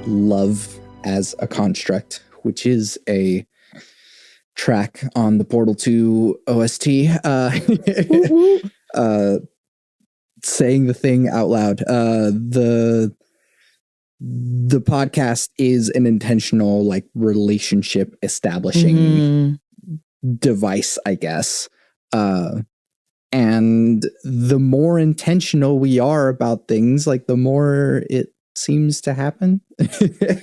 Love as a Construct, which is a track on the Portal 2 OST. Saying the thing out loud. The podcast is an intentional like relationship establishing device, I guess. And the more intentional we are about things, like the more it seems to happen.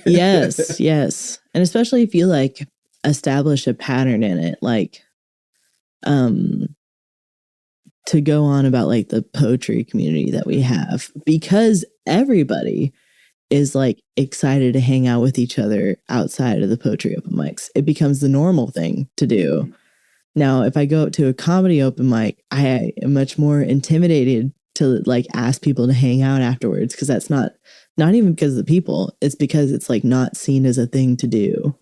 Yes. And especially if you like establish a pattern in it, like to go on about like the poetry community that we have, because everybody is like excited to hang out with each other outside of the poetry open mics. It becomes the normal thing to do. Now, if I go up to a comedy open mic, I am much more intimidated to like ask people to hang out afterwards, because that's not even because of the people. It's because it's like not seen as a thing to do.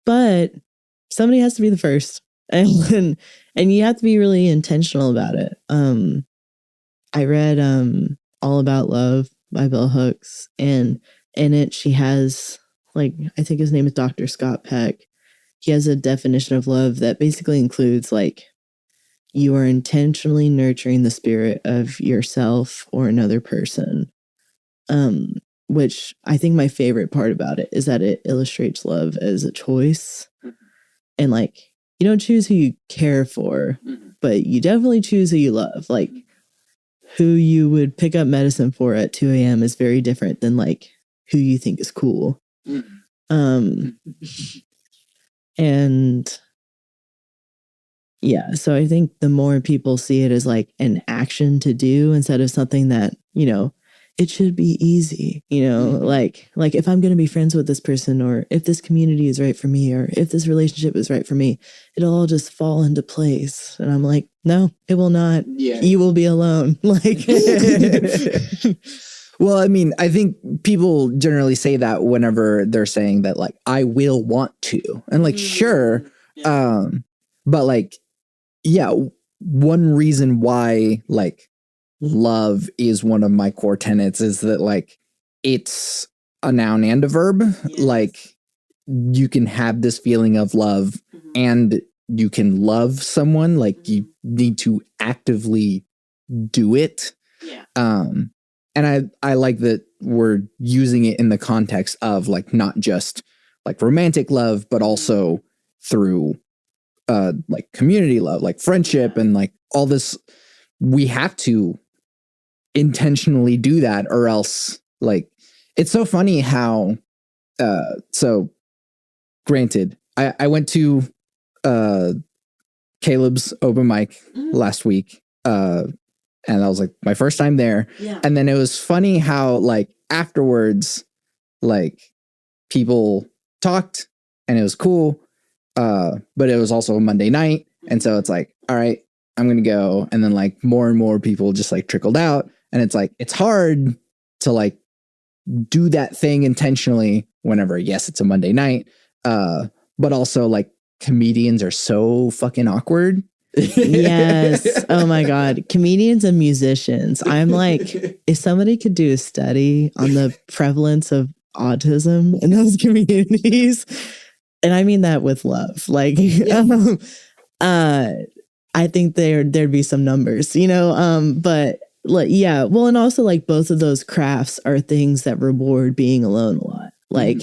But somebody has to be the first, and you have to be really intentional about it. I read All About Love by Bell Hooks, and in it she has, like, I think his name is Dr. Scott Peck. He has a definition of love that basically includes like you are intentionally nurturing the spirit of yourself or another person. Which I think my favorite part about it is that it illustrates love as a choice. And like, you don't choose who you care for, but you definitely choose who you love. Like, who you would pick up medicine for at 2 a.m. is very different than like who you think is cool. And yeah, so I think the more people see it as like an action to do instead of something that, you know, it should be easy, you know, like if I'm going to be friends with this person, or if this community is right for me, or if this relationship is right for me, it'll all just fall into place. And I'm like, no, it will not. Yeah. You will be alone. Like, well, I mean, I think people generally say that whenever they're saying that, like, I will want to, and like, sure. Yeah. But like, yeah, one reason why like love is one of my core tenets is that like it's a noun and a verb. Yes. Like you can have this feeling of love and you can love someone. Like you need to actively do it. Yeah. And I like that we're using it in the context of like not just like romantic love, but also through like community love, like friendship, and like all this. We have to intentionally do that, or else like it's so funny how so granted I went to Caleb's open mic last week, and that was like my first time there. Yeah. And then it was funny how like afterwards like people talked and it was cool, but it was also a Monday night, and so it's like, all right, I'm gonna go. And then like more and more people just like trickled out, and it's like it's hard to like do that thing intentionally whenever, yes, it's a Monday night, but also like comedians are so fucking awkward. Yes. Oh my God. Comedians and musicians. I'm like, if somebody could do a study on the prevalence of autism in those communities, and I mean that with love, like, I think there'd be some numbers, you know, but like, yeah. Well, and also like both of those crafts are things that reward being alone a lot. Like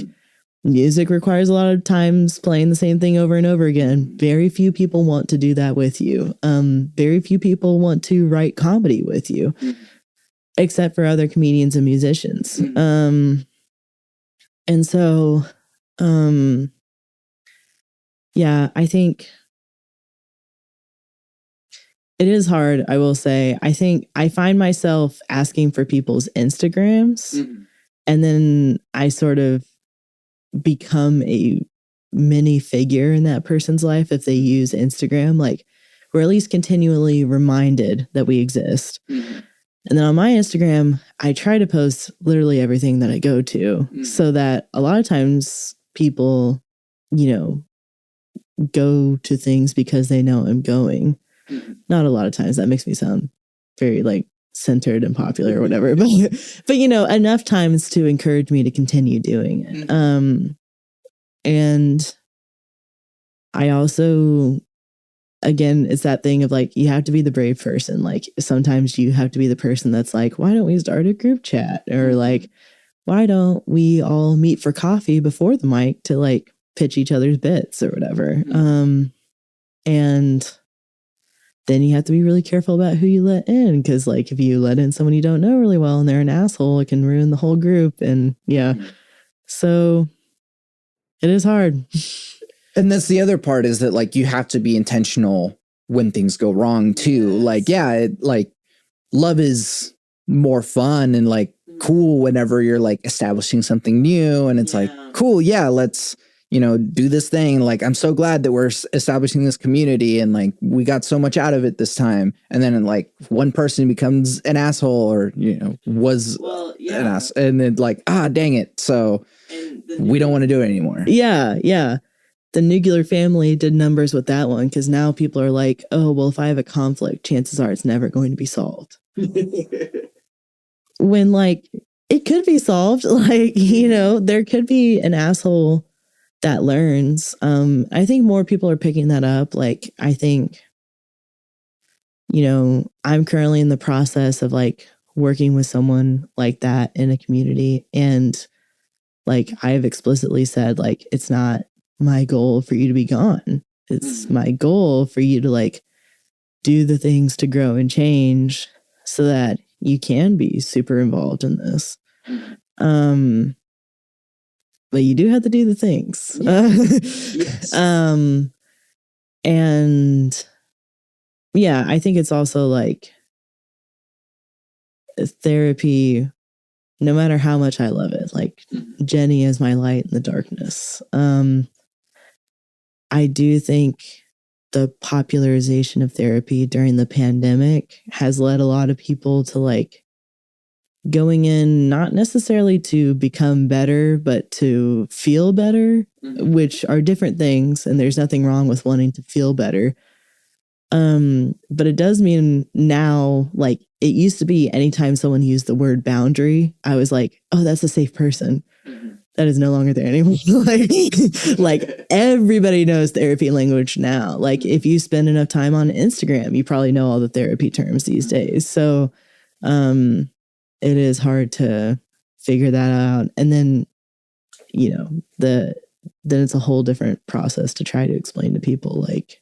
music requires a lot of times playing the same thing over and over again. Very few people want to do that with you. Very few people want to write comedy with you, except for other comedians and musicians. And so, yeah, I think it is hard, I will say. I think I find myself asking for people's Instagrams, and then I sort of become a mini figure in that person's life if they use Instagram. Like, we're at least continually reminded that we exist. And then on my Instagram, I try to post literally everything that I go to, so that a lot of times people, you know, go to things because they know I'm going. Not a lot of times. That makes me sound very like centered and popular or whatever, but you know, enough times to encourage me to continue doing it. And I also, again, it's that thing of like, you have to be the brave person. Like sometimes you have to be the person that's like, why don't we start a group chat? Or like, why don't we all meet for coffee before the mic to like pitch each other's bits or whatever? And then you have to be really careful about who you let in. Cause like if you let in someone you don't know really well and they're an asshole, it can ruin the whole group. And yeah. So it is hard. And that's the other part, is that like you have to be intentional when things go wrong too. Like, yeah, like love is more fun and like cool whenever you're like establishing something new, and it's like, cool, yeah, let's, you know, do this thing. Like, I'm so glad that we're establishing this community and like we got so much out of it this time. And then like one person becomes an asshole, or, you know, was an ass, and then like, dang it. So we don't want to do it anymore. Yeah. Yeah. The nuclear family did numbers with that one, because now people are like, oh, well, if I have a conflict, chances are it's never going to be solved. When like it could be solved. Like, you know, there could be an asshole that learns. I think more people are picking that up. Like, I think, you know, I'm currently in the process of like working with someone like that in a community. And like, I've explicitly said, like, it's not my goal for you to be gone. It's my goal for you to like do the things to grow and change so that you can be super involved in this. But you do have to do the things. Yes. And yeah, I think it's also like therapy, no matter how much I love it, like Jenny is my light in the darkness. I do think the popularization of therapy during the pandemic has led a lot of people to like going in, not necessarily to become better, but to feel better, which are different things. And there's nothing wrong with wanting to feel better. But it does mean now, like it used to be anytime someone used the word boundary, I was like, oh, that's a safe person. That is no longer there anymore. like everybody knows therapy language now. Like if you spend enough time on Instagram, you probably know all the therapy terms these days. So, it is hard to figure that out. And then, you know, then it's a whole different process to try to explain to people like,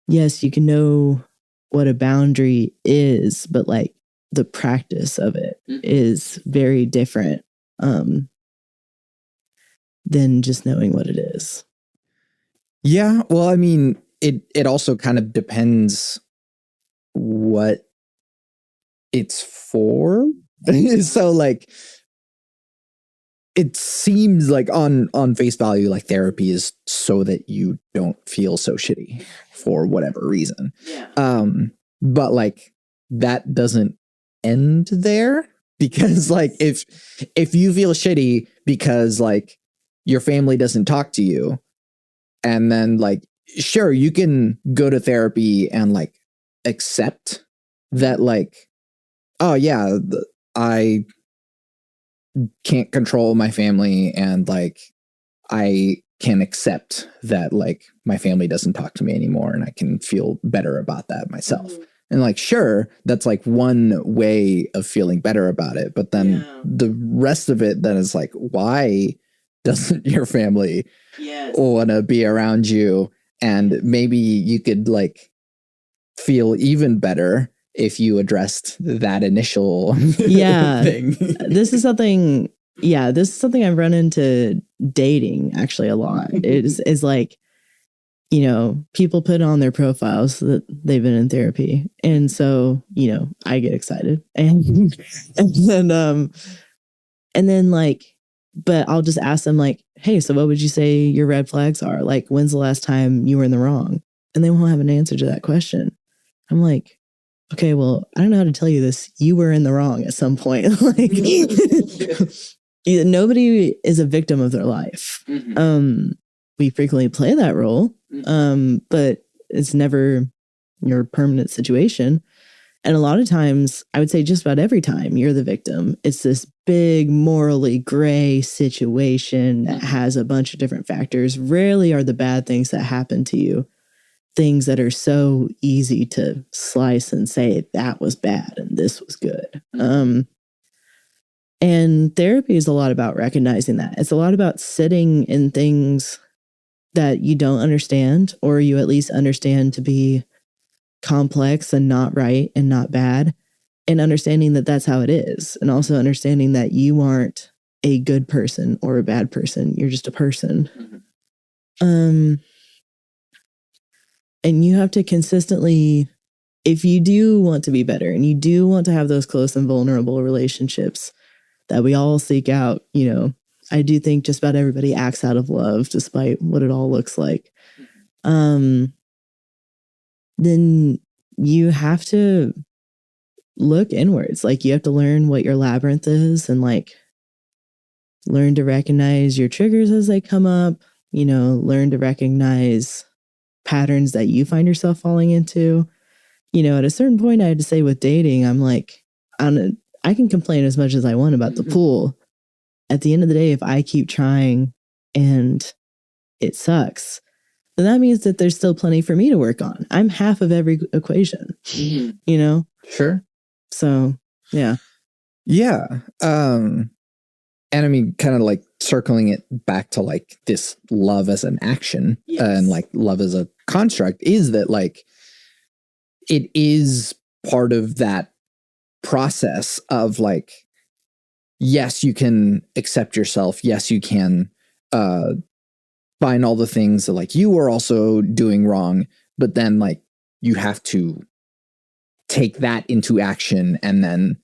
yes, you can know what a boundary is, but like the practice of it is very different than just knowing what it is. Yeah. Well, I mean, it also kind of depends what it's for. So like it seems like on face value, like therapy is so that you don't feel so shitty for whatever reason. But like that doesn't end there, because like if you feel shitty because like your family doesn't talk to you, and then like, sure, you can go to therapy and like accept that like, oh yeah, I can't control my family, and like I can accept that like my family doesn't talk to me anymore, and I can feel better about that myself. And like, sure, that's like one way of feeling better about it. But then the rest of it then is like, why doesn't your family want to be around you? And maybe you could like feel even better if you addressed that initial thing. This is something I've run into dating actually a lot. Is like, you know, people put on their profiles that they've been in therapy. And so, you know, I get excited. And then like, but I'll just ask them like, hey, so what would you say your red flags are? Like, when's the last time you were in the wrong? And they won't have an answer to that question. I'm like, okay, well, I don't know how to tell you this. You were in the wrong at some point. Like, nobody is a victim of their life. We frequently play that role, but it's never your permanent situation. And a lot of times, I would say just about every time you're the victim, it's this big morally gray situation that has a bunch of different factors. Rarely are the bad things that happen to you things that are so easy to slice and say that was bad and this was good. And therapy is a lot about recognizing that. It's a lot about sitting in things that you don't understand, or you at least understand to be complex and not right and not bad, and understanding that that's how it is. And also understanding that you aren't a good person or a bad person. You're just a person. And you have to consistently, if you do want to be better and you do want to have those close and vulnerable relationships that we all seek out, you know, I do think just about everybody acts out of love, despite what it all looks like. Then you have to look inwards. Like, you have to learn what your labyrinth is and like learn to recognize your triggers as they come up, you know, learn to recognize patterns that you find yourself falling into. You know, at a certain point, I had to say with dating, I'm like, I can complain as much as I want about the pool. At the end of the day, if I keep trying and it sucks, then that means that there's still plenty for me to work on. I'm half of every equation, you know? Sure. So, yeah. Yeah. And I mean, kind of like circling it back to like this love as an action and like love as a construct is that like it is part of that process of like, yes, you can accept yourself. Yes, you can find all the things that like you are also doing wrong, but then like you have to take that into action and then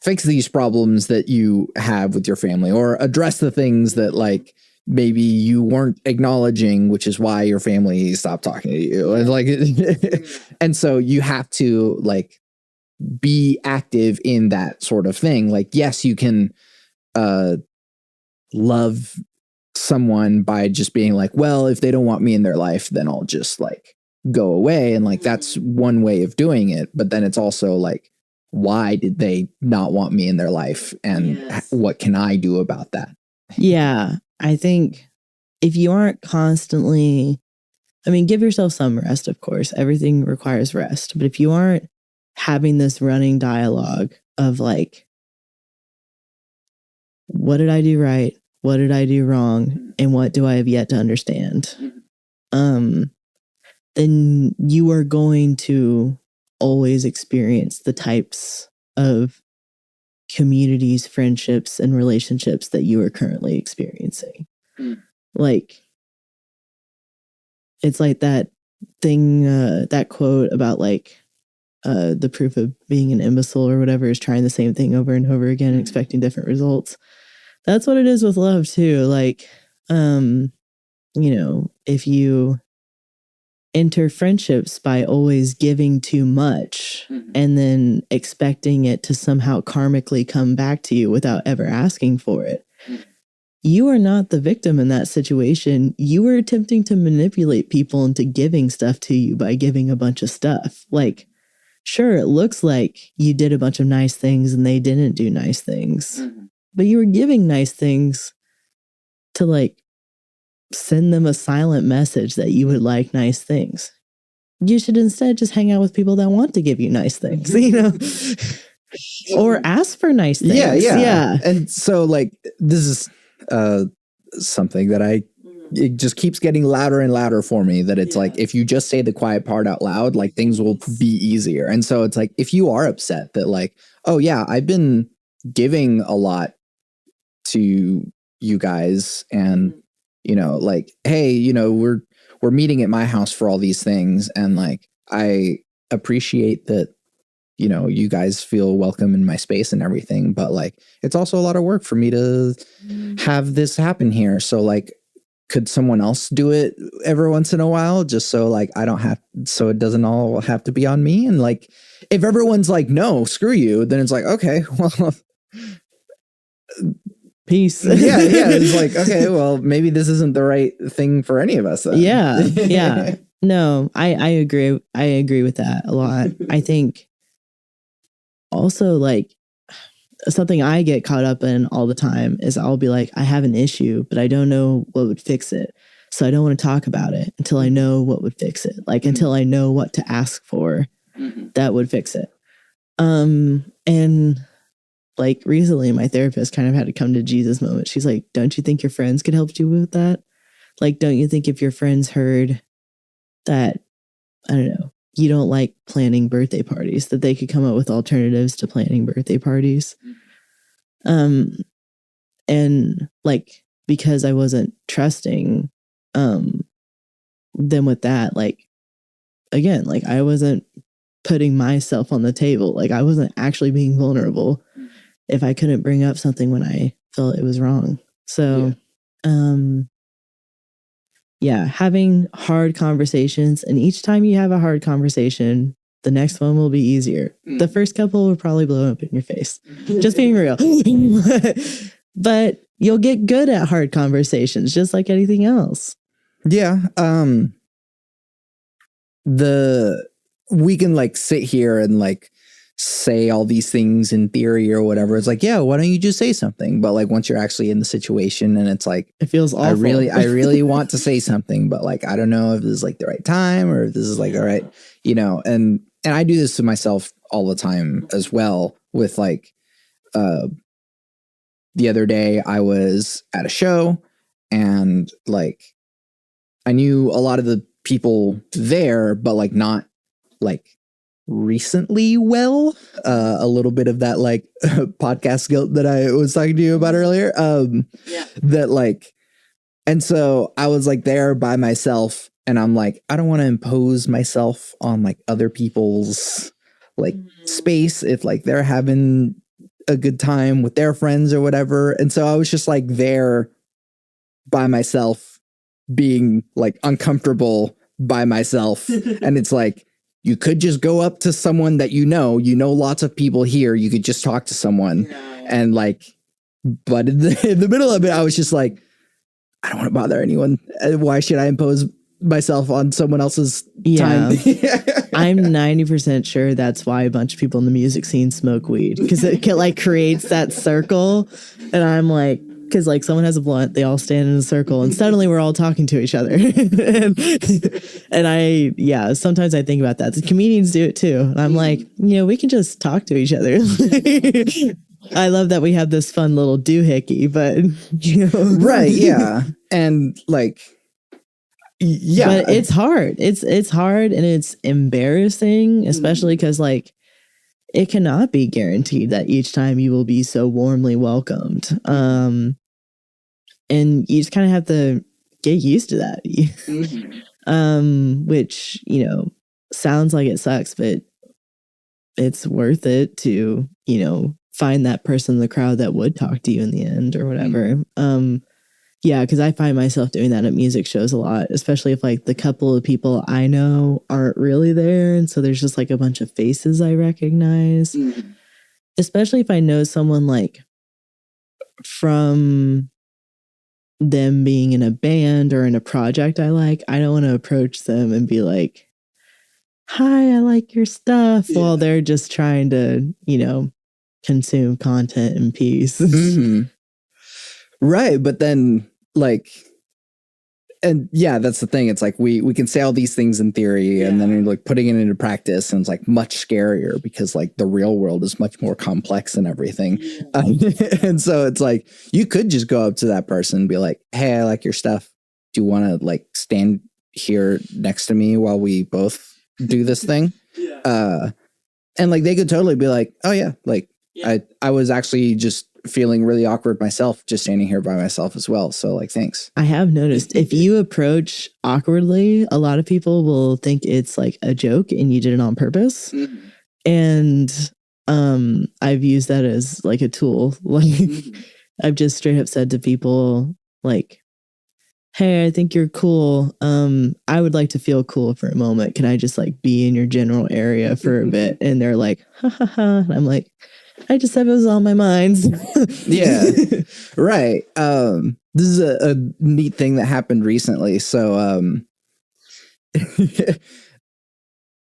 fix these problems that you have with your family, or address the things that like maybe you weren't acknowledging, which is why your family stopped talking to you. And like, and so you have to like be active in that sort of thing. Like, yes, you can love someone by just being like, well, if they don't want me in their life, then I'll just like go away. And like, that's one way of doing it. But then it's also like, why did they not want me in their life? And what can I do about that? Yeah. I think if you aren't constantly, I mean, give yourself some rest, of course. Everything requires rest. But if you aren't having this running dialogue of like, what did I do right? What did I do wrong? And what do I have yet to understand? Then you are going to always experience the types of communities, friendships, and relationships that you are currently experiencing. Like, it's like that thing, that quote about like the proof of being an imbecile or whatever is trying the same thing over and over again and expecting different results. That's what it is with love too. Like, you know, if you enter friendships by always giving too much and then expecting it to somehow karmically come back to you without ever asking for it, you are not the victim in that situation. You are attempting to manipulate people into giving stuff to you by giving a bunch of stuff. Like, sure, it looks like you did a bunch of nice things and they didn't do nice things, but you were giving nice things to like send them a silent message that you would like nice things. You should instead just hang out with people that want to give you nice things, you know, or ask for nice things. Yeah. And so like, this is something that it just keeps getting louder and louder for me, that it's like, if you just say the quiet part out loud, like things will be easier. And so it's like, if you are upset that like, oh yeah, I've been giving a lot to you guys, and you know, like, hey, you know, we're meeting at my house for all these things, and like, I appreciate that, you know, you guys feel welcome in my space and everything, but like, it's also a lot of work for me to have this happen here. So like, could someone else do it every once in a while, just so like I don't have, so it doesn't all have to be on me? And like, if everyone's like, no, screw you, then it's like, okay, well, peace. Yeah. It's like, okay, well, maybe this isn't the right thing for any of us then. Yeah. No, I agree. I agree with that a lot. I think also like something I get caught up in all the time is I'll be like, I have an issue, but I don't know what would fix it. So I don't want to talk about it until I know what would fix it. Like until I know what to ask for that would fix it. And like recently my therapist kind of had to come to Jesus moment. She's like, don't you think your friends could help you with that? Like, don't you think if your friends heard that, I don't know, you don't like planning birthday parties, that they could come up with alternatives to planning birthday parties? And like, because I wasn't trusting them with that, like, again, like I wasn't putting myself on the table. Like I wasn't actually being vulnerable if I couldn't bring up something when I felt it was wrong. So, yeah, having hard conversations, and each time you have a hard conversation, the next one will be easier. The first couple will probably blow up in your face. Just being real. But you'll get good at hard conversations, just like anything else. Yeah. We can like sit here and like say all these things in theory or whatever. It's like, yeah, why don't you just say something? But like once you're actually in the situation and it's like, it feels awful. I really want to say something, but like, I don't know if this is like the right time or if this is like, all right, you know, and I do this to myself all the time as well with like, the other day I was at a show and like, I knew a lot of the people there, but like not like recently well, a little bit of that like podcast guilt that I was talking to you about earlier. That like, and so I was like there by myself and I'm like, I don't want to impose myself on like other people's like space if like they're having a good time with their friends or whatever. And so I was just like there by myself being like uncomfortable by myself. And it's like, you could just go up to someone that you know lots of people here. You could just talk to someone and like, but in the middle of it, I was just like, I don't want to bother anyone. Why should I impose myself on someone else's time? I'm 90% sure that's why a bunch of people in the music scene smoke weed, because it like creates that circle. And I'm like, because like someone has a blunt, they all stand in a circle and suddenly we're all talking to each other. and sometimes I think about that. The comedians do it too. And I'm like, you know, we can just talk to each other. I love that we have this fun little doohickey, but you know. Right. Yeah. And like, yeah, but it's hard. It's hard and it's embarrassing, especially because like it cannot be guaranteed that each time you will be so warmly welcomed. And you just kind of have to get used to that. Which, you know, sounds like it sucks, but it's worth it to, you know, find that person in the crowd that would talk to you in the end or whatever. Yeah, because I find myself doing that at music shows a lot, especially if like the couple of people I know aren't really there. And so there's just like a bunch of faces I recognize, especially if I know someone like from them being in a band or in a project I like. I don't want to approach them and be like, hi, I like your stuff, while they're just trying to, you know, consume content in peace. Right. But then like, and yeah, that's the thing. It's like we can say all these things in theory and then like putting it into practice, and it's like much scarier because like the real world is much more complex and everything. And so it's like you could just go up to that person and be like, hey, I like your stuff. Do you want to like stand here next to me while we both do this thing? And like they could totally be like, oh yeah, like I was actually just feeling really awkward myself, just standing here by myself as well. So like, thanks. I have noticed if you approach awkwardly, a lot of people will think it's like a joke and you did it on purpose. And I've used that as like a tool. Like I've just straight up said to people like, hey, I think you're cool. I would like to feel cool for a moment. Can I just like be in your general area for a bit? And they're like, ha ha ha. And I'm like, I just said it was on my mind. Yeah. Right. This is a neat thing that happened recently. So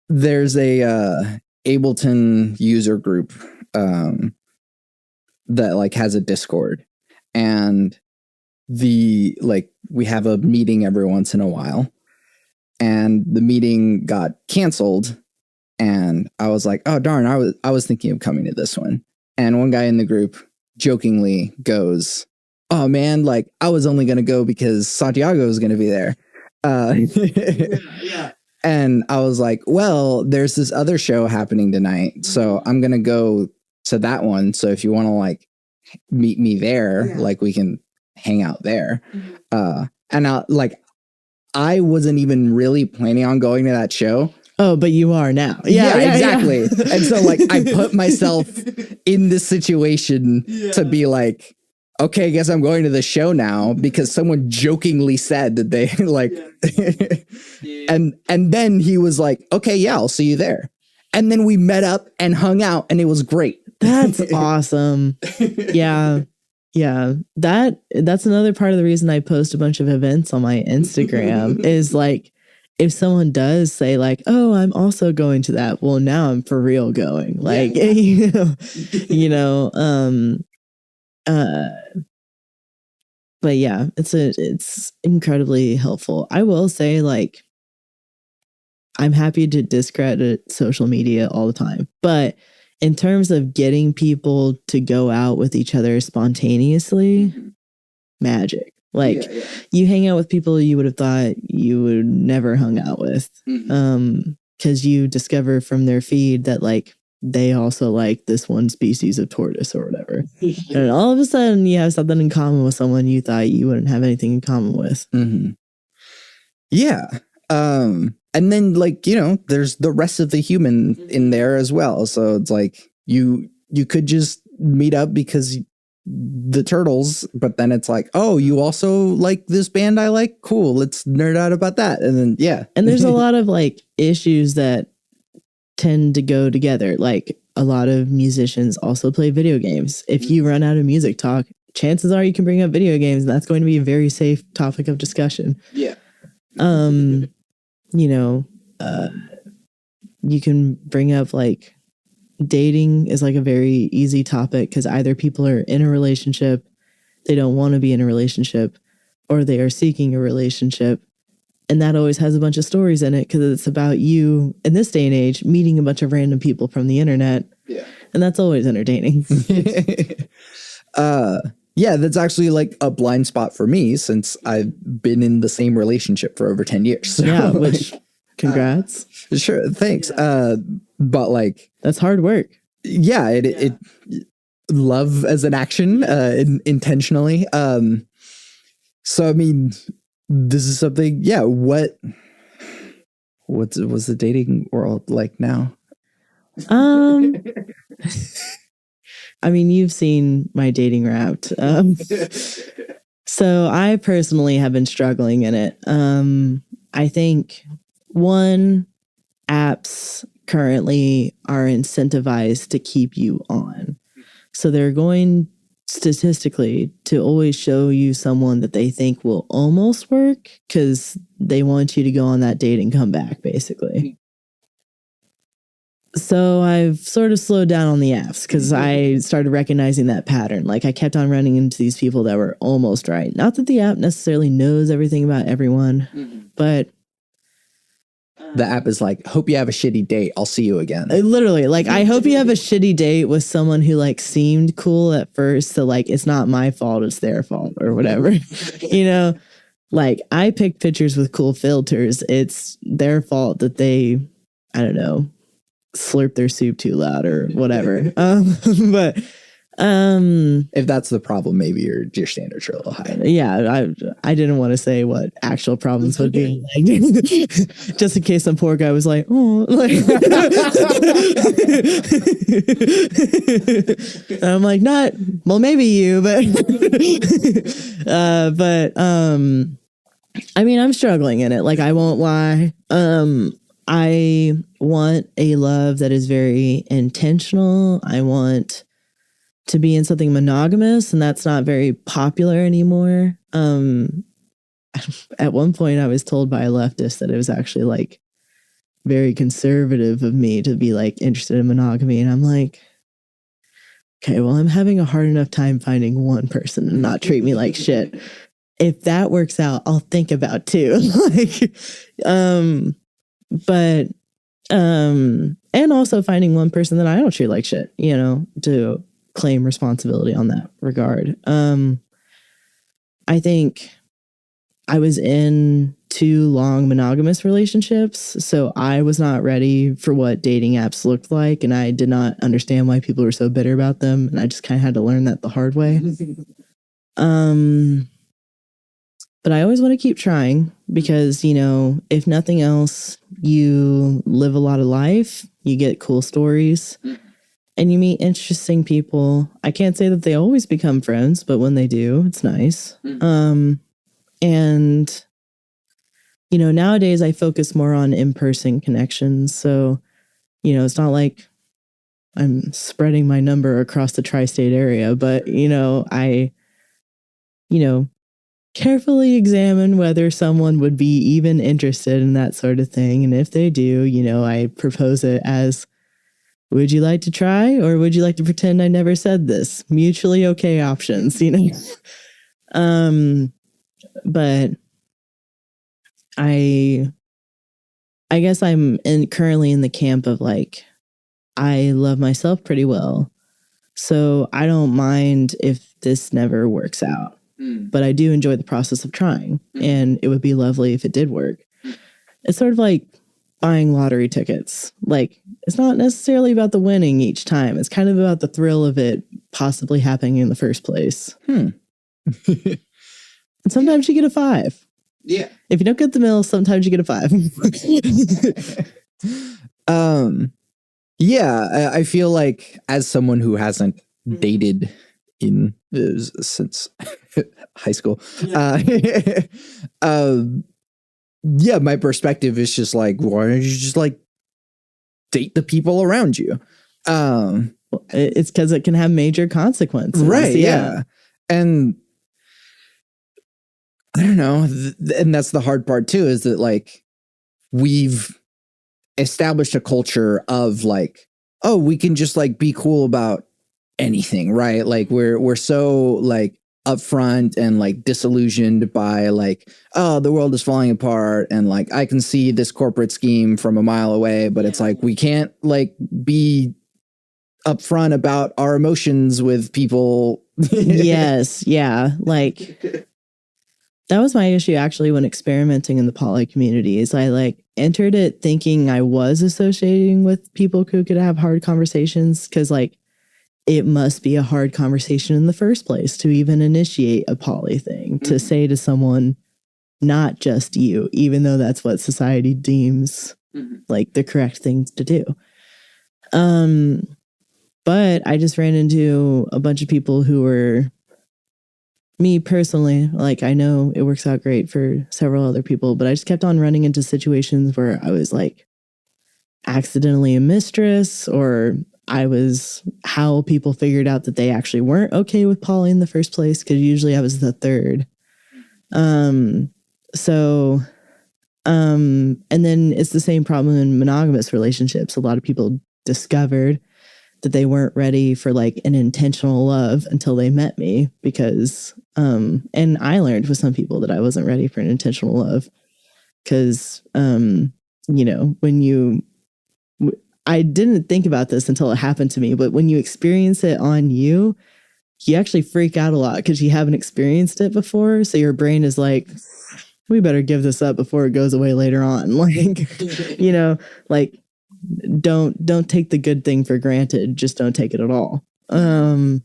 there's a Ableton user group that like has a Discord, and we have a meeting every once in a while, and the meeting got canceled, and I was like, oh darn, I was thinking of coming to this one. And one guy in the group jokingly goes, oh man, like I was only going to go because Santiago is going to be there. Yeah. And I was like, well, there's this other show happening tonight, so I'm going to go to that one. So if you want to like meet me there, like we can hang out there. And I wasn't even really planning on going to that show. Oh, but you are now. Yeah, exactly. Yeah. And so like I put myself in this situation to be like, okay, I guess I'm going to the show now because someone jokingly said that they like, and then he was like, okay, yeah, I'll see you there. And then we met up and hung out, and it was great. That's awesome. Yeah. Yeah. That's another part of the reason I post a bunch of events on my Instagram is like, if someone does say like, oh, I'm also going to that, well, now I'm for real going. Like, but yeah, it's incredibly helpful. I will say, like, I'm happy to discredit social media all the time, but in terms of getting people to go out with each other spontaneously, magic. Like, you hang out with people you would have thought you would never hung out with, because you discover from their feed that like they also like this one species of tortoise or whatever. And all of a sudden you have something in common with someone you thought you wouldn't have anything in common with. Yeah. And then like, you know, there's the rest of the human in there as well. So it's like you could just meet up because the turtles, but then it's like, oh, you also like this band I like? Cool. Let's nerd out about that. And then, yeah. And there's a lot of like issues that tend to go together. Like a lot of musicians also play video games. If you run out of music talk, chances are you can bring up video games, and that's going to be a very safe topic of discussion. Yeah. You know, you can bring up like dating is like a very easy topic because either people are in a relationship, they don't want to be in a relationship, or they are seeking a relationship. And that always has a bunch of stories in it because it's about you in this day and age meeting a bunch of random people from the internet. Yeah. And that's always entertaining. Yeah, that's actually like a blind spot for me since I've been in the same relationship for over 10 years. So. Yeah, which congrats. Sure, thanks. But like that's hard work. Yeah, it love as an action, intentionally. So I mean, this is something. Yeah, what's the dating world like now? I mean, you've seen my dating route. So I personally have been struggling in it. I think apps currently are incentivized to keep you on. So they're going statistically to always show you someone that they think will almost work because they want you to go on that date and come back, basically. So I've sort of slowed down on the apps because I started recognizing that pattern. Like I kept on running into these people that were almost right. Not that the app necessarily knows everything about everyone, but the app is like, hope you have a shitty date. I'll see you again. Literally, like, I hope you have a shitty date with someone who like seemed cool at first. So like, it's not my fault, it's their fault or whatever. You know, like I picked pictures with cool filters. It's their fault that they, I don't know, slurp their soup too loud or whatever. But if that's the problem, maybe your standards are a little high. Yeah, I didn't want to say what actual problems would be, like, just in case some poor guy was like, oh, like, and I'm like, not well, maybe you, but I mean, I'm struggling in it. Like, I won't lie. I want a love that is very intentional. I want to be in something monogamous, and that's not very popular anymore. at one point I was told by a leftist that it was actually like very conservative of me to be like interested in monogamy. And I'm like, okay, well, I'm having a hard enough time finding one person and not treat me like shit. If that works out, I'll think about two. Like, but and also finding one person that I don't treat like shit, you know, to claim responsibility on that regard. I think I was in 2 long monogamous relationships, so I was not ready for what dating apps looked like, and I did not understand why people were so bitter about them, and I just kind of had to learn that the hard way. But I always want to keep trying because, you know, if nothing else, you live a lot of life, you get cool stories, and you meet interesting people. I can't say that they always become friends, but when they do, it's nice. And, you know, nowadays I focus more on in-person connections. So, you know, it's not like I'm spreading my number across the tri-state area, but, you know, I, you know, carefully examine whether someone would be even interested in that sort of thing. And if they do, you know, I propose it as, would you like to try or would you like to pretend I never said this? Mutually okay options, you know? But I guess I'm currently in the camp of like, I love myself pretty well. So I don't mind if this never works out. But I do enjoy the process of trying. And it would be lovely if it did work. It's sort of like buying lottery tickets. Like, it's not necessarily about the winning each time. It's kind of about the thrill of it possibly happening in the first place. And sometimes you get a 5. Yeah. If you don't get the mill, sometimes you get a 5. Yeah, I feel like as someone who hasn't dated in since high school, yeah, my perspective is just like, why don't you just like date the people around you? It's because it can have major consequences. Right. Yeah. And I don't know. And that's the hard part too, is that like we've established a culture of like, oh, we can just like be cool about anything, right? Like we're so like upfront and like disillusioned by like, oh, the world is falling apart and like I can see this corporate scheme from a mile away, but it's like we can't like be upfront about our emotions with people. Yes, yeah. Like that was my issue actually when experimenting in the poly community is I like entered it thinking I was associating with people who could have hard conversations because like it must be a hard conversation in the first place to even initiate a poly thing, to say to someone, not just you, even though that's what society deems like the correct thing to do. But I just ran into a bunch of people who were, me personally, like I know it works out great for several other people, but I just kept on running into situations where I was like accidentally a mistress, or I was how people figured out that they actually weren't okay with poly in the first place, because usually I was the third. And then it's the same problem in monogamous relationships. A lot of people discovered that they weren't ready for like an intentional love until they met me, because and I learned with some people that I wasn't ready for an intentional love because you know, when I didn't think about this until it happened to me, but when you experience it on you, you actually freak out a lot because you haven't experienced it before. So your brain is like, we better give this up before it goes away later on. Like, you know, like don't take the good thing for granted. Just don't take it at all. And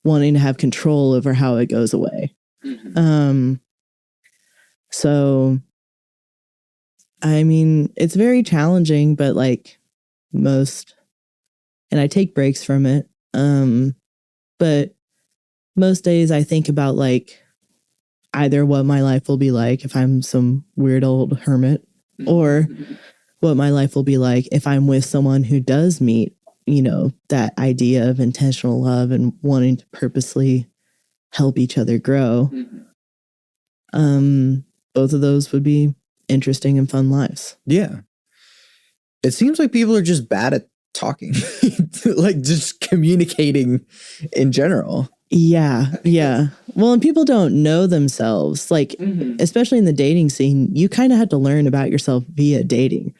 wanting to have control over how it goes away. So I mean, it's very challenging, but like most, and I take breaks from it. But most days I think about like either what my life will be like if I'm some weird old hermit, or what my life will be like if I'm with someone who does meet, you know, that idea of intentional love and wanting to purposely help each other grow. both of those would be interesting and fun lives. Yeah. It seems like people are just bad at talking, like just communicating in general. Yeah. Yeah. Well, and people don't know themselves. Like, especially in the dating scene, you kind of have to learn about yourself via dating.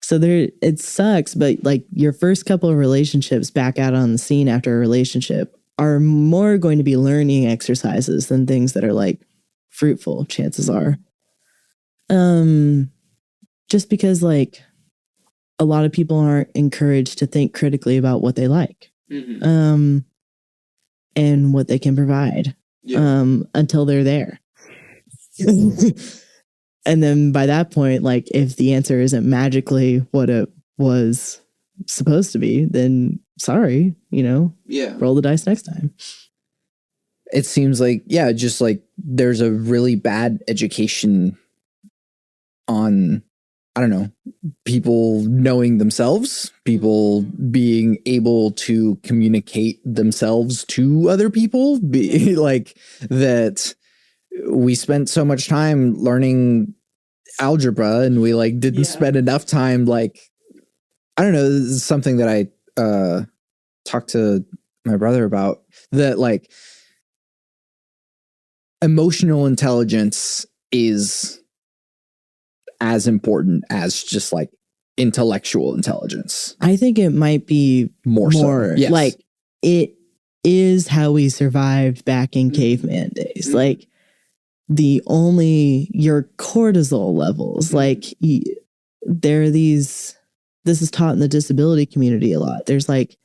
So it sucks, but like your first couple of relationships back out on the scene after a relationship are more going to be learning exercises than things that are like fruitful, chances are. Just because like a lot of people aren't encouraged to think critically about what they like, and what they can provide, until they're there. And then by that point, like if the answer isn't magically what it was supposed to be, then sorry, roll the dice next time. It seems like, just like there's a really bad education on, I don't know, people knowing themselves, people being able to communicate themselves to other people, like that. We spent so much time learning algebra and we like didn't spend enough time, like, I don't know, this is something that I talked to my brother about, that like emotional intelligence is as important as just like intellectual intelligence. I think it might be more. So. Yes. Like it is how we survived back in caveman days. Like your cortisol levels, like there are these, this is taught in the disability community a lot. There's like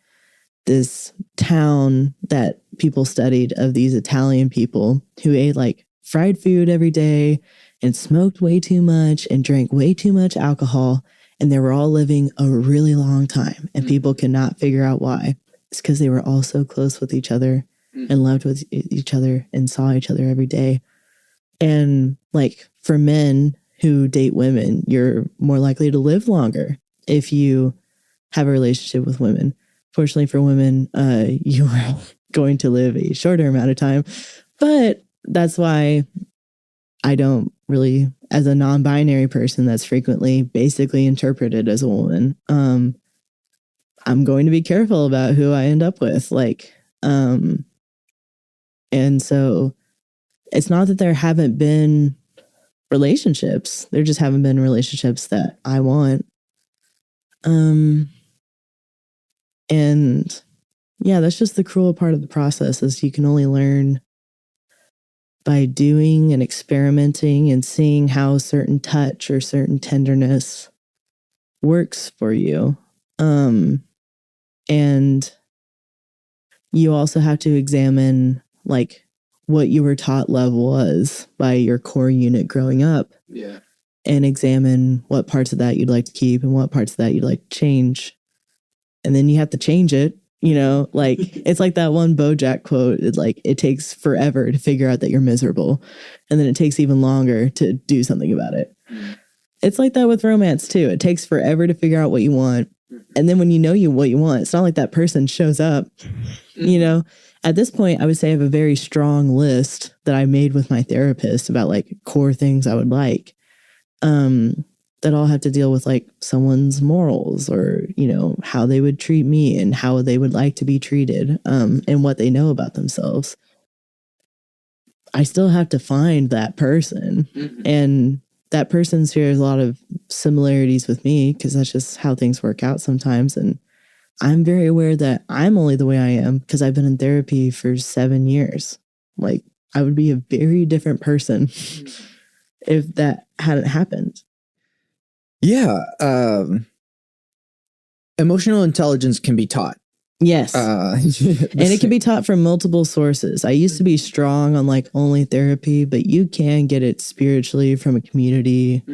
this town that people studied of these Italian people who ate like fried food every day and smoked way too much and drank way too much alcohol. And they were all living a really long time. And people could not figure out why. It's because they were all so close with each other and loved with each other and saw each other every day. And like for men who date women, you're more likely to live longer if you have a relationship with women. Fortunately for women, you are going to live a shorter amount of time. But that's why I don't really, as a non-binary person that's frequently basically interpreted as a woman, I'm going to be careful about who I end up with. Like, and so it's not that there haven't been relationships. There just haven't been relationships that I want. And yeah, that's just the cruel part of the process, is you can only learn by doing and experimenting and seeing how certain touch or certain tenderness works for you. And you also have to examine like what you were taught love was by your core unit growing up. Yeah. And examine what parts of that you'd like to keep and what parts of that you'd like to change. And then you have to change it, like it's like that one BoJack quote. It takes forever to figure out that you're miserable. And then it takes even longer to do something about it. It's like that with romance too. It takes forever to figure out what you want. And then when you know what you want, it's not like that person shows up, At this point, I would say I have a very strong list that I made with my therapist about like core things I would like, that all have to deal with like someone's morals or, how they would treat me and how they would like to be treated, and what they know about themselves. I still have to find that person, and that person shares a lot of similarities with me because that's just how things work out sometimes. And I'm very aware that I'm only the way I am because I've been in therapy for 7 years. Like, I would be a very different person if that hadn't happened. Yeah. Emotional intelligence can be taught. Yes. And it can be taught from multiple sources. I used to be strong on like only therapy, but you can get it spiritually from a community.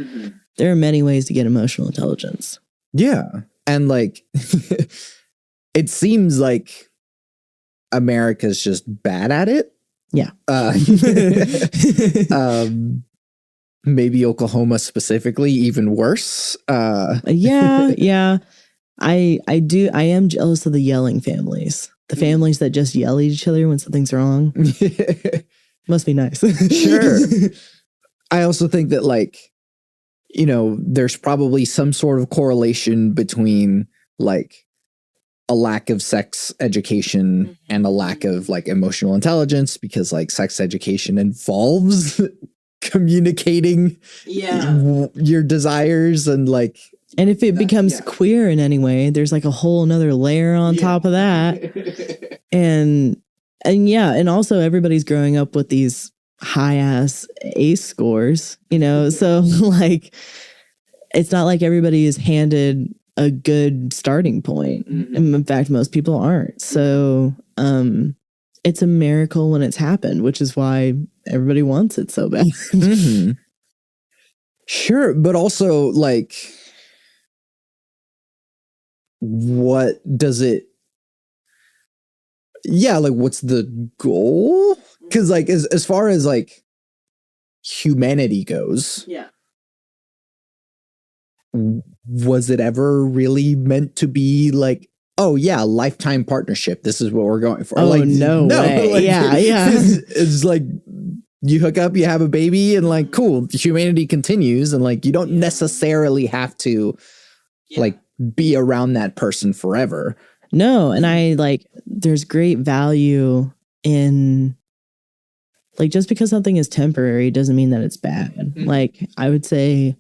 There are many ways to get emotional intelligence. Yeah. And like, it seems like America's just bad at it. Yeah. Maybe Oklahoma specifically, even worse. Yeah. I am jealous of the yelling families. The families that just yell at each other when something's wrong. Must be nice. Sure. I also think that like, you know, there's probably some sort of correlation between like a lack of sex education and a lack of like emotional intelligence, because like sex education involves communicating your desires and like. And if it becomes queer in any way, there's like a whole nother layer on top of that. And yeah, and also everybody's growing up with these high ass ACE scores, you know, so like it's not like everybody is handed a good starting point. And in fact, most people aren't. So it's a miracle when it's happened, which is why everybody wants it so bad. Sure, but also like, what does it? Yeah, like what's the goal? Because like as far as like humanity goes, was it ever really meant to be like, oh yeah, lifetime partnership, this is what we're going for? Oh, like no way. Like, yeah it's like you hook up, you have a baby, and like cool, humanity continues, and like you don't necessarily have to like be around that person forever. No, and I like there's great value in like, just because something is temporary doesn't mean that it's bad. Like I would say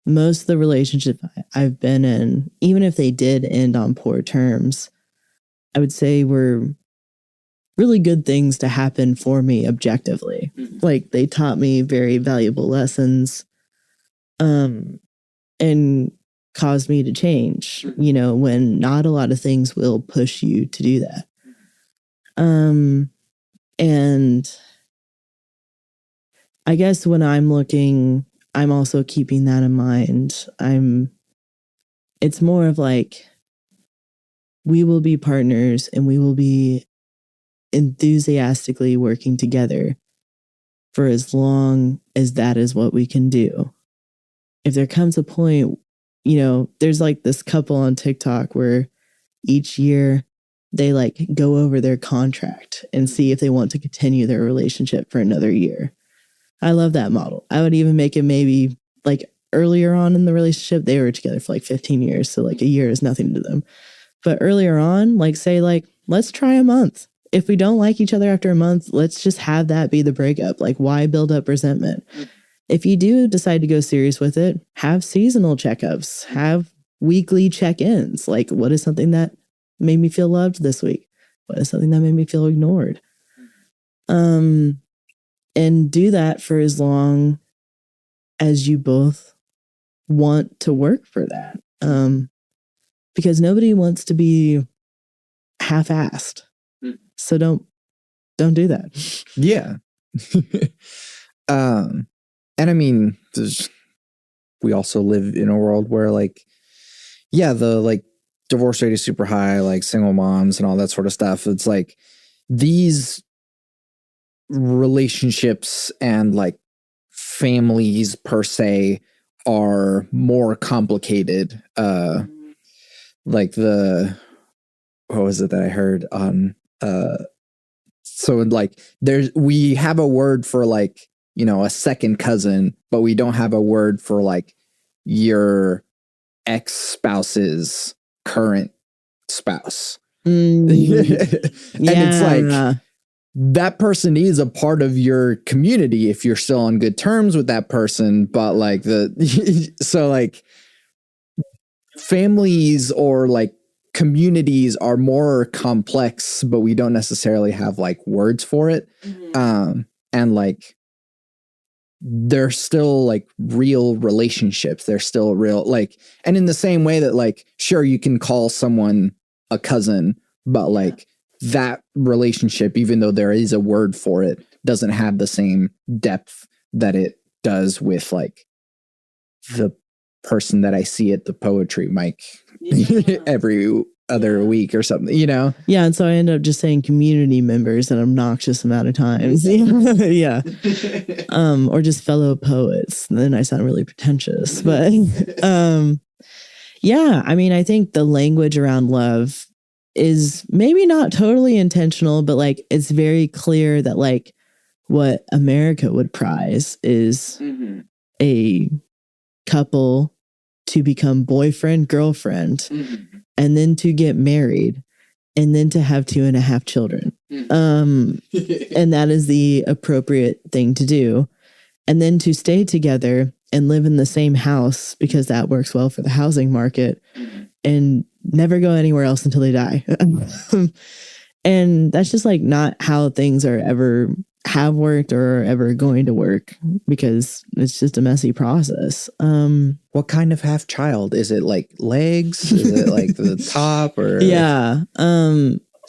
most of the relationships I've been in, even if they did end on poor terms, I would say were really good things to happen for me objectively. Like they taught me very valuable lessons and caused me to change, you know, when not a lot of things will push you to do that. And I guess when I'm looking, I'm also keeping that in mind. It's more of like, we will be partners and we will be enthusiastically working together for as long as that is what we can do. If there comes a point, you know, there's like this couple on TikTok where each year they like go over their contract and see if they want to continue their relationship for another year. I love that model. I would even make it maybe like earlier on in the relationship, they were together for like 15 years. So like a year is nothing to them. But earlier on, like say like, let's try a month. If we don't like each other after a month, let's just have that be the breakup. Like why build up resentment? If you do decide to go serious with it, have seasonal checkups, have weekly check-ins. Like what is something that made me feel loved this week? What is something that made me feel ignored? And do that for as long as you both want to work for that. Because nobody wants to be half-assed. So don't do that. Yeah. And I mean, we also live in a world where like, yeah, the like divorce rate is super high, like single moms and all that sort of stuff. It's like these relationships and like families per se are more complicated. Like what was it that I heard on, so like we have a word for like, you know, a second cousin, but we don't have a word for like your ex-spouse's current spouse. And it's like, that person is a part of your community if you're still on good terms with that person. But like so like families or like communities are more complex, but we don't necessarily have like words for it. And like, they're still like real relationships. They're still real, like, and in the same way that like, sure, you can call someone a cousin, but like that relationship, even though there is a word for it, doesn't have the same depth that it does with like the person that I see at the poetry mic every other week or something, you know? Yeah. And so I end up just saying community members an obnoxious amount of times. Yeah. Or just fellow poets. And then I sound really pretentious. But yeah, I mean, I think the language around love is maybe not totally intentional, but like it's very clear that like what America would prize is a couple to become boyfriend, girlfriend, and then to get married, and then to have 2.5 children. And that is the appropriate thing to do. And then to stay together and live in the same house because that works well for the housing market, and never go anywhere else until they die. And that's just like not how things are ever have worked or are ever going to work, because it's just a messy process. What kind of half child? Is it like legs? Is it like the top? Or yeah.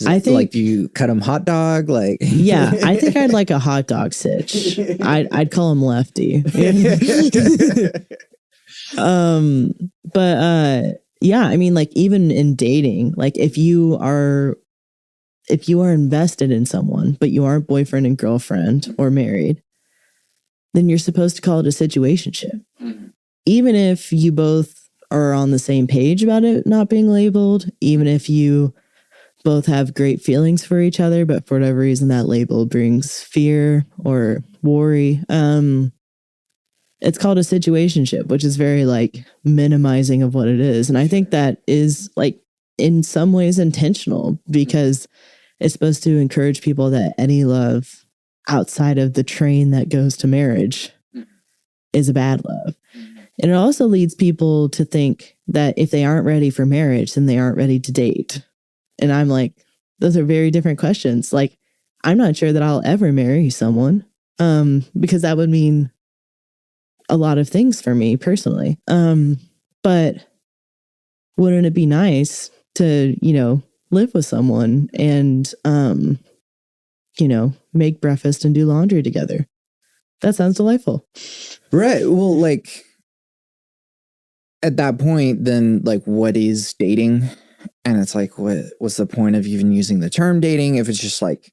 I think like, do you cut them hot dog? Like, yeah, I think I'd like a hot dog sitch. I'd call him Lefty. But yeah, I mean, like, even in dating, like if you are invested in someone, but you aren't boyfriend and girlfriend or married, then you're supposed to call it a situationship. Even if you both are on the same page about it not being labeled, even if you both have great feelings for each other, but for whatever reason that label brings fear or worry, it's called a situationship, which is very like minimizing of what it is. And I think that is like in some ways intentional, because it's supposed to encourage people that any love outside of the train that goes to marriage is a bad love. And it also leads people to think that if they aren't ready for marriage, then they aren't ready to date. And I'm like, those are very different questions. Like, I'm not sure that I'll ever marry someone, because that would mean a lot of things for me personally. But wouldn't it be nice to, live with someone and, make breakfast and do laundry together? That sounds delightful. Right. Well, like, at that point, then, like, what is dating? And it's like, what's the point of even using the term dating if it's just like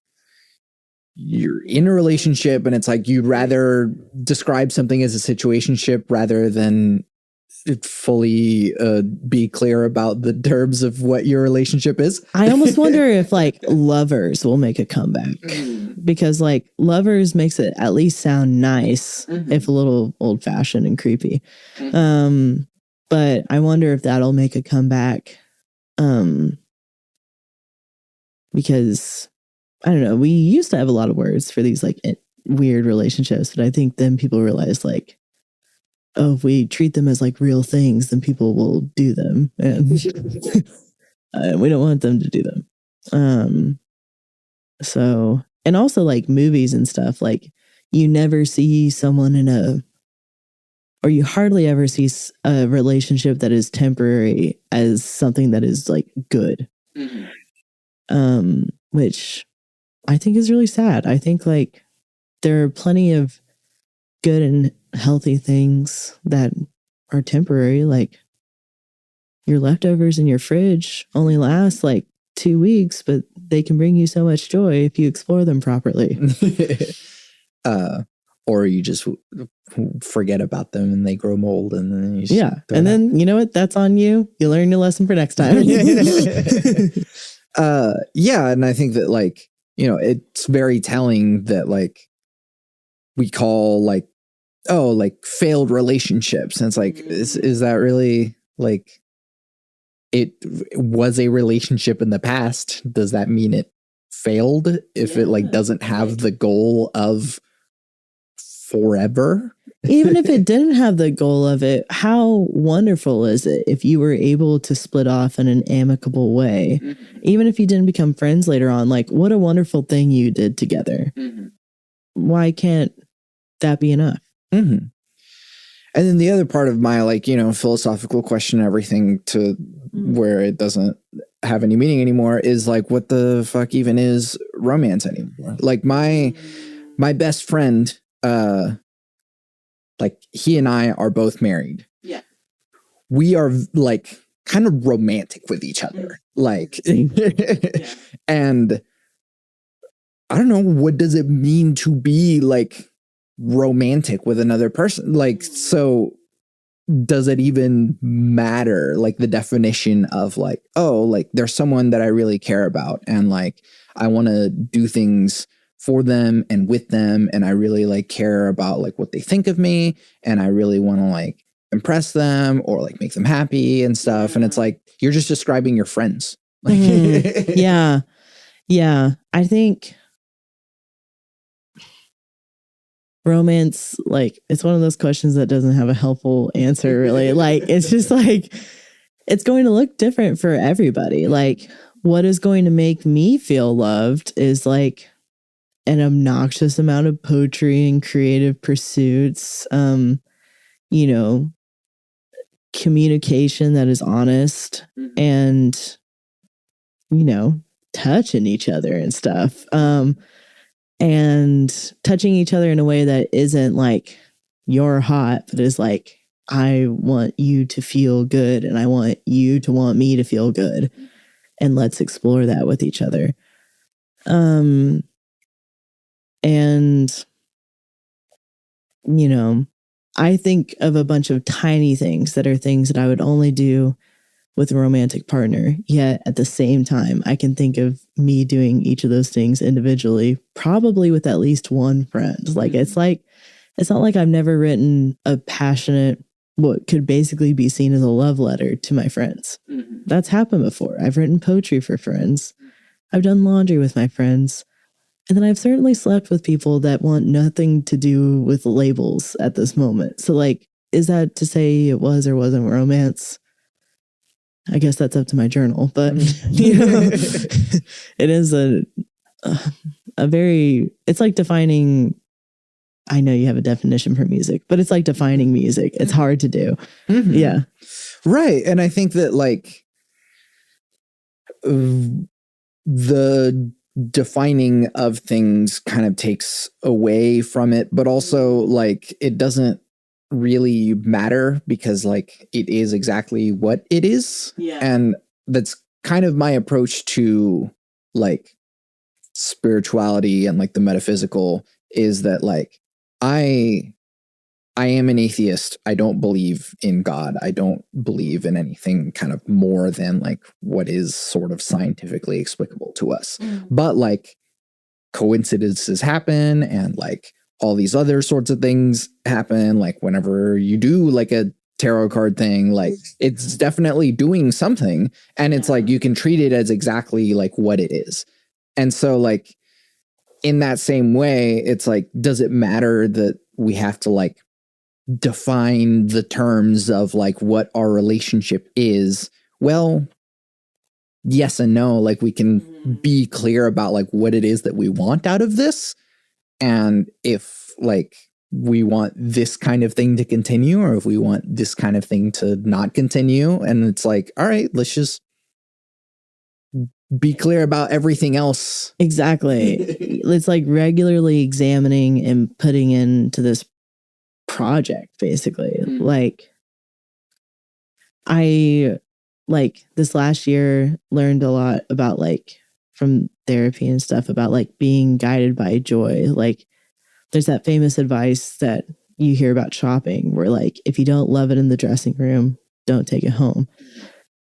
you're in a relationship and it's like you'd rather describe something as a situationship rather than fully be clear about the terms of what your relationship is? I almost wonder if like lovers will make a comeback, because like lovers makes it at least sound nice, if a little old fashioned and creepy. But I wonder if that'll make a comeback. Because I don't know, we used to have a lot of words for these like weird relationships, but I think then people realized like, oh, if we treat them as like real things, then people will do them, and we don't want them to do them. So, and also like movies and stuff, like you never see someone or you hardly ever see a relationship that is temporary as something that is like good. Which I think is really sad. I think like there are plenty of good and healthy things that are temporary. Like your leftovers in your fridge only last like 2 weeks, but they can bring you so much joy if you explore them properly. Or you just forget about them and they grow mold, and then you just and then you know what? That's on you. You learn your lesson for next time. And I think that like, it's very telling that like we call like, oh, like failed relationships. And it's like, is that really like, it was a relationship in the past? Does that mean it failed if it like doesn't have the goal of forever? Even if it didn't have the goal of it, how wonderful is it if you were able to split off in an amicable way? Even if you didn't become friends later on, like what a wonderful thing you did together. Why can't that be enough? And then the other part of my like, philosophical question, everything to where it doesn't have any meaning anymore, is like, what the fuck even is romance anymore? Like my best friend, like he and I are both married. Yeah. We are like kind of romantic with each other. Like, and I don't know, what does it mean to be like romantic with another person? Like, so does it even matter? Like the definition of like, oh, like there's someone that I really care about and like I want to do things for them and with them, and I really like care about like what they think of me, and I really want to like impress them or like make them happy and stuff. And it's like you're just describing your friends. Yeah. I think romance, like, it's one of those questions that doesn't have a helpful answer, really. Like, it's just like, it's going to look different for everybody. Like, what is going to make me feel loved is like an obnoxious amount of poetry and creative pursuits, you know, communication that is honest, and, you know, touching each other and stuff. And touching each other in a way that isn't like you're hot, but is like, I want you to feel good and I want you to want me to feel good. And let's explore that with each other. And, you know, I think of a bunch of tiny things that are things that I would only do with a romantic partner. Yet at the same time, I can think of me doing each of those things individually, probably with at least one friend. Like, it's not like I've never written a passionate, what could basically be seen as a love letter to my friends. That's happened before. I've written poetry for friends. I've done laundry with my friends. And then I've certainly slept with people that want nothing to do with labels at this moment. So, like, is that to say it was or wasn't romance? I guess that's up to my journal, but you know, it is a very, it's like defining, I know you have a definition for music, but it's like defining music. It's hard to do. Yeah. Right. And I think that like the defining of things kind of takes away from it, but also like it doesn't really matter because like it is exactly what it is. Yeah. And that's kind of my approach to like spirituality and like the metaphysical, is that like I am an atheist. I don't believe in God. I don't believe in anything kind of more than like what is sort of scientifically explicable to us. But like coincidences happen, and like all these other sorts of things happen. Like whenever you do like a tarot card thing, like it's definitely doing something, and it's like you can treat it as exactly like what it is. And so like in that same way, it's like, does it matter that we have to like define the terms of like what our relationship is? Well, yes and no. Like we can be clear about like what it is that we want out of this. And if like we want this kind of thing to continue, or if we want this kind of thing to not continue, and it's like, all right, let's just be clear about everything else. Exactly. It's like regularly examining and putting into this project, basically. Like, I like this last year learned a lot about like from therapy and stuff about like being guided by joy. Like there's that famous advice that you hear about shopping where like, if you don't love it in the dressing room, don't take it home.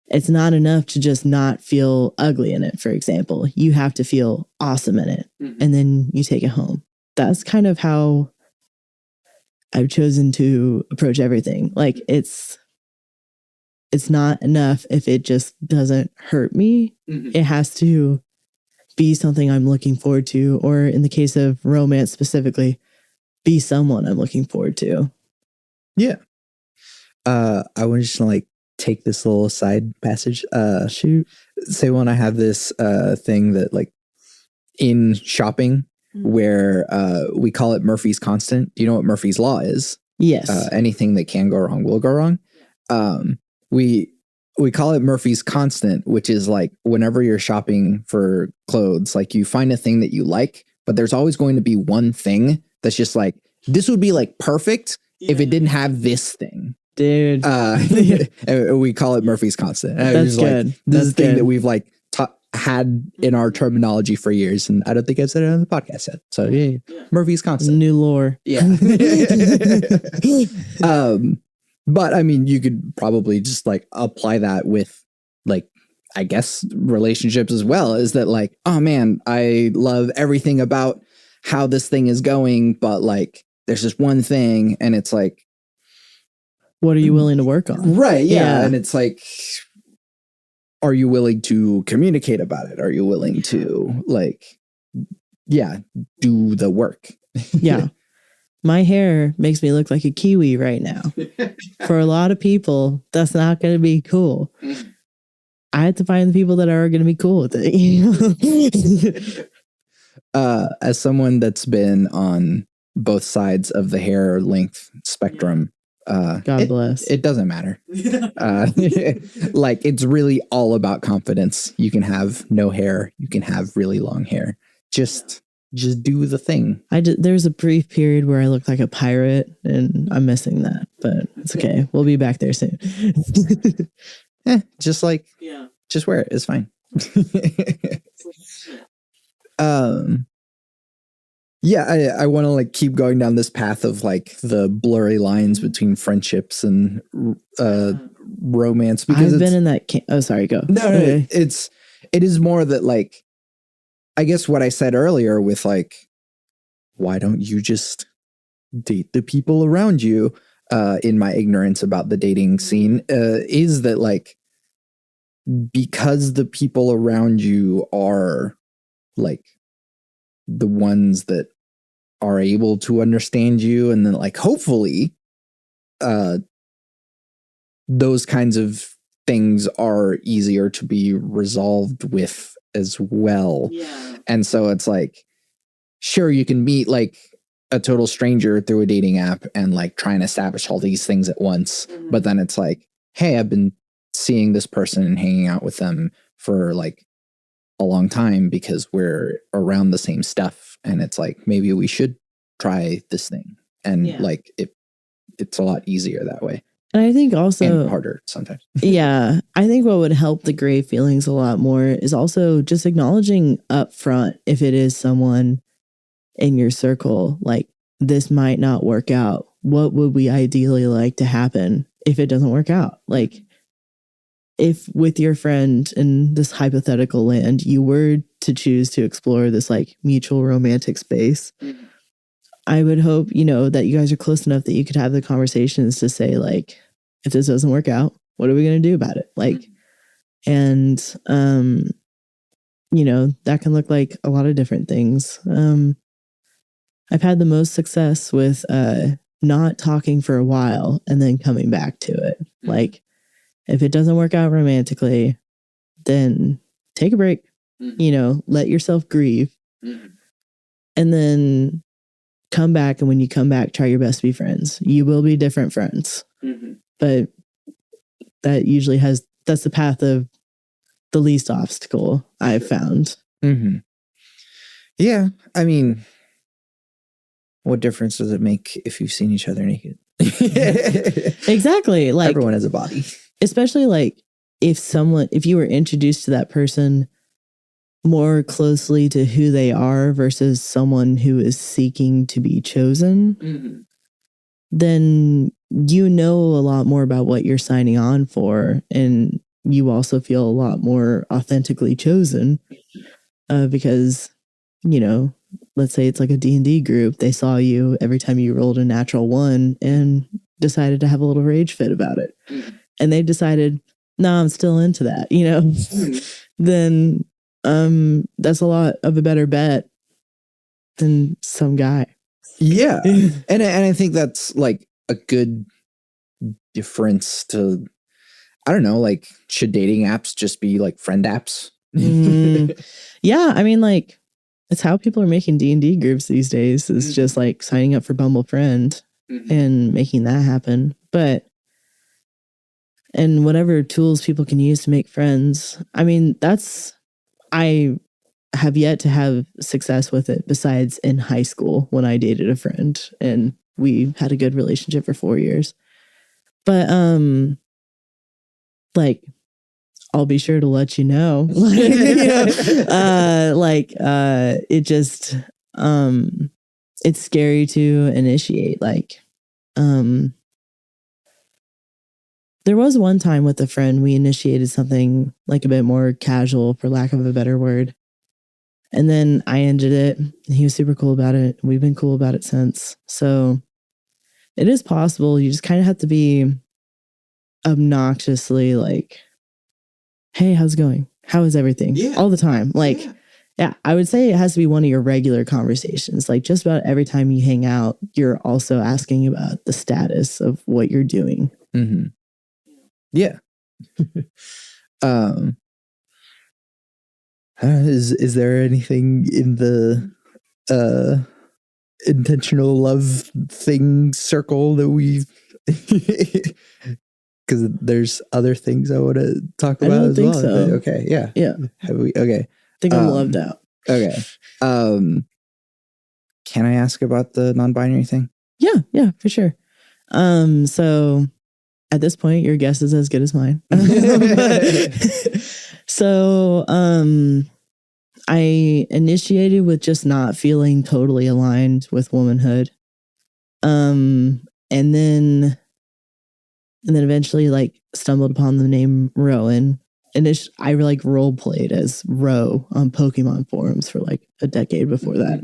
It's not enough to just not feel ugly in it, for example. You have to feel awesome in it, and then you take it home. That's kind of how I've chosen to approach everything. Like it's not enough if it just doesn't hurt me. It has to be something I'm looking forward to, or in the case of romance specifically, be someone I'm looking forward to. Yeah. I want to just like take this little side passage. Shoot. Say when I have this thing that like in shopping where we call it Murphy's constant. Do you know what Murphy's law is? Yes. Anything that can go wrong will go wrong. We call it Murphy's constant, which is like whenever you're shopping for clothes, like you find a thing that you like, but there's always going to be one thing that's just like, this would be like perfect if it didn't have this thing. Dude. We call it Murphy's constant. That's good. Like, this is a thing that we've like had in our terminology for years, and I don't think I've said it on the podcast yet. So yeah. Murphy's constant. New lore. Yeah. But I mean, you could probably just like apply that with like, I guess relationships as well, is that like, oh man, I love everything about how this thing is going, but like there's this one thing and it's like, what are you willing to work on? Right. Yeah. And it's like, are you willing to communicate about it? Are you willing to like, do the work? Yeah. My hair makes me look like a kiwi right now. For a lot of people, that's not going to be cool. I had to find the people that are going to be cool with it. As someone that's been on both sides of the hair length spectrum, God bless. It doesn't matter. Like it's really all about confidence. You can have no hair. You can have really long hair. Just do the thing. There's a brief period where I looked like a pirate, and I'm missing that, but it's okay. We'll be back there soon. Just wear it. It's fine. I want to like keep going down this path of like the blurry lines between friendships and romance, because I've been in that. Sorry, go. No, it is more that like, I guess what I said earlier with like, why don't you just date the people around you? In my ignorance about the dating scene, is that like, because the people around you are like the ones that are able to understand you, and then like hopefully those kinds of things are easier to be resolved with as well. And so it's like, sure, you can meet like a total stranger through a dating app and like try and establish all these things at once, but then it's like, hey, I've been seeing this person and hanging out with them for like a long time because we're around the same stuff, and it's like, maybe we should try this thing, and like it's a lot easier that way. And I think also and harder sometimes. Yeah, I think what would help the gray feelings a lot more is also just acknowledging up front, if it is someone in your circle, like, this might not work out. What would we ideally like to happen if it doesn't work out? Like, if with your friend in this hypothetical land, you were to choose to explore this like mutual romantic space, I would hope, that you guys are close enough that you could have the conversations to say, like, if this doesn't work out, what are we going to do about it? Like, and, that can look like a lot of different things. I've had the most success with not talking for a while and then coming back to it. Like, if it doesn't work out romantically, then take a break, let yourself grieve, and then come back. And when you come back, try your best to be friends. You will be different friends, but that usually that's the path of the least obstacle I've found. Yeah. I mean, what difference does it make if you've seen each other naked? Exactly. Like, everyone has a body. Especially like if you were introduced to that person more closely to who they are versus someone who is seeking to be chosen, then you know a lot more about what you're signing on for, and you also feel a lot more authentically chosen because, let's say it's like a D&D group. They saw you every time you rolled a natural one and decided to have a little rage fit about it. And they decided, no, I'm still into that, then that's a lot of a better bet than some guy. Yeah. and I think that's like a good difference to, I don't know, like, should dating apps just be like friend apps? Yeah, I mean, like, it's how people are making D&D groups these days. It's just like signing up for Bumble Friend and making that happen. And whatever tools people can use to make friends. I mean, I have yet to have success with it besides in high school when I dated a friend and we had a good relationship for 4 years. But, like, I'll be sure to let you know. It just, it's scary to initiate. Like, there was one time with a friend, we initiated something like a bit more casual, for lack of a better word. And then I ended it. And he was super cool about it. We've been cool about it since. So it is possible. You just kind of have to be obnoxiously like, hey, how's it going? How is everything? Yeah. All the time. Like, yeah, I would say it has to be one of your regular conversations. Like just about every time you hang out, you're also asking about the status of what you're doing. Mm-hmm. Yeah. Is there anything in the intentional love thing circle that we because there's other things I want to talk about as well. So. Okay, yeah. Okay. I think I'm loved out. Okay. Can I ask about the non-binary thing? Yeah, for sure. So at this point, your guess is as good as mine. So, I initiated with just not feeling totally aligned with womanhood. And then eventually like stumbled upon the name Rowan. And I like role played as Ro on Pokemon forums for like a decade before that.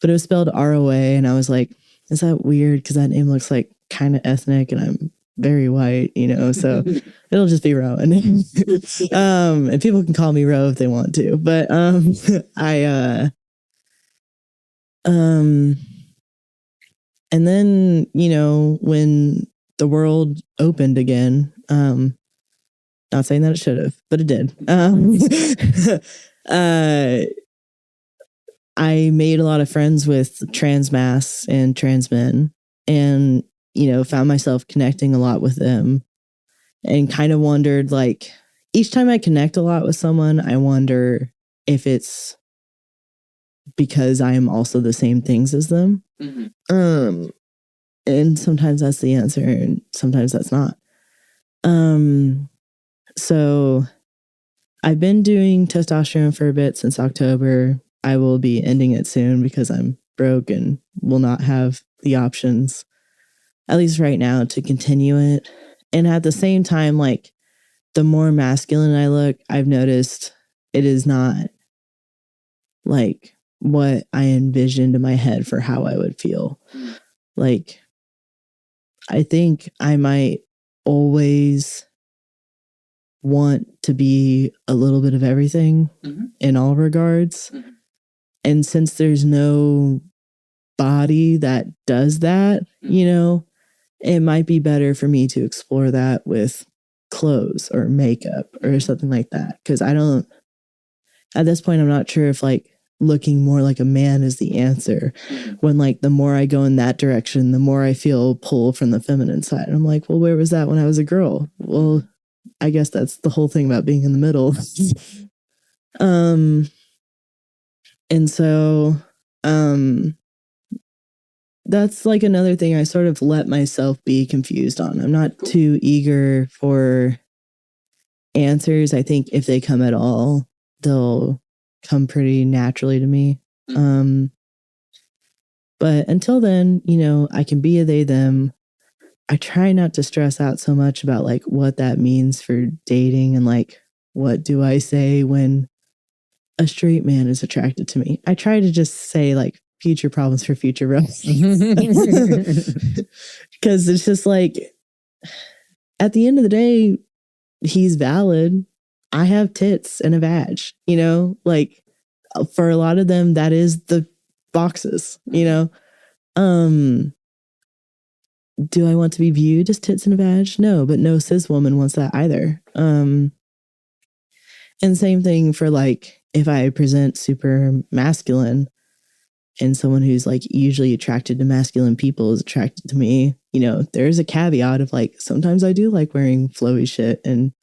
But it was spelled ROA, and I was like, is that weird? Because that name looks like kind of ethnic, and I'm very white, so it'll just be Rowan. And people can call me Ro if they want to. But and then, when the world opened again, not saying that it should have, but it did. I made a lot of friends with trans masks and trans men, and, found myself connecting a lot with them, and kind of wondered, like, each time I connect a lot with someone, I wonder if it's because I am also the same things as them. Mm-hmm. And sometimes that's the answer, and sometimes that's not. So I've been doing testosterone for a bit since October. I will be ending it soon because I'm broke and will not have the options, at least right now, to continue it. And at the same time, like, the more masculine I look, I've noticed it is not like what I envisioned in my head for how I would feel. Like, I think I might always want to be a little bit of everything in all regards. And since there's no body that does that, it might be better for me to explore that with clothes or makeup or something like that. Because at this point, I'm not sure if like looking more like a man is the answer. When like the more I go in that direction, the more I feel pull from the feminine side. And I'm like, well, where was that when I was a girl? Well, I guess that's the whole thing about being in the middle. And so, that's like another thing I sort of let myself be confused on. I'm not too eager for answers. I think if they come at all, they'll come pretty naturally to me. But until then, I can be a they, them. I try not to stress out so much about like what that means for dating and like, what do I say when a straight man is attracted to me? I try to just say like future problems for future roles. Because it's just like, at the end of the day, he's valid. I have tits and a vag, like for a lot of them, that is the boxes, Do I want to be viewed as tits and a vag? No, but no cis woman wants that either. And same thing for like, if I present super masculine and someone who's like usually attracted to masculine people is attracted to me, there's a caveat of like, sometimes I do like wearing flowy shit and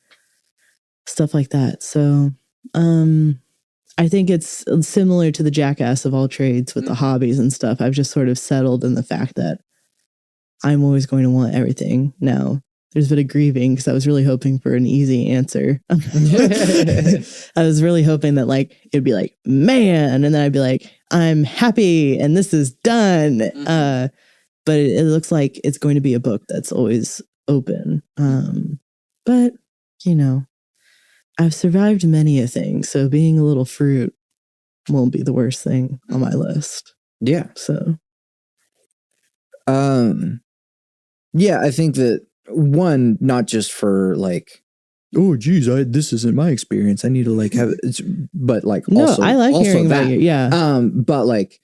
stuff like that. So, I think it's similar to the jackass of all trades with the hobbies and stuff. I've just sort of settled in the fact that I'm always going to want everything. Now, there's a bit of grieving because I was really hoping for an easy answer. I was really hoping that like it'd be like, man, and then I'd be like, I'm happy and this is done. But it looks like it's going to be a book that's always open. But I've survived many a thing, so being a little fruit won't be the worst thing on my list. Yeah. So, yeah, I think that one, not just for like, oh geez, this isn't my experience, I need to like have it, but like no, also I like also hearing that, about you. Yeah. but like,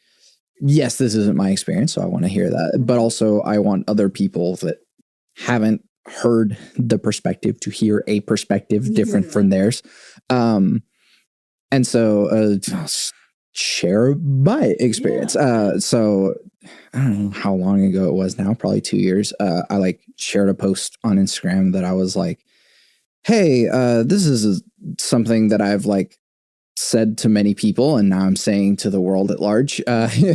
yes, this isn't my experience, so I want to hear that, but also I want other people that haven't heard the perspective to hear a perspective different from theirs. And so I'll share my experience. So I don't know how long ago it was now, probably 2 years. I like shared a post on Instagram that I was like, hey, this is something that I've like said to many people, and now I'm saying to the world at large,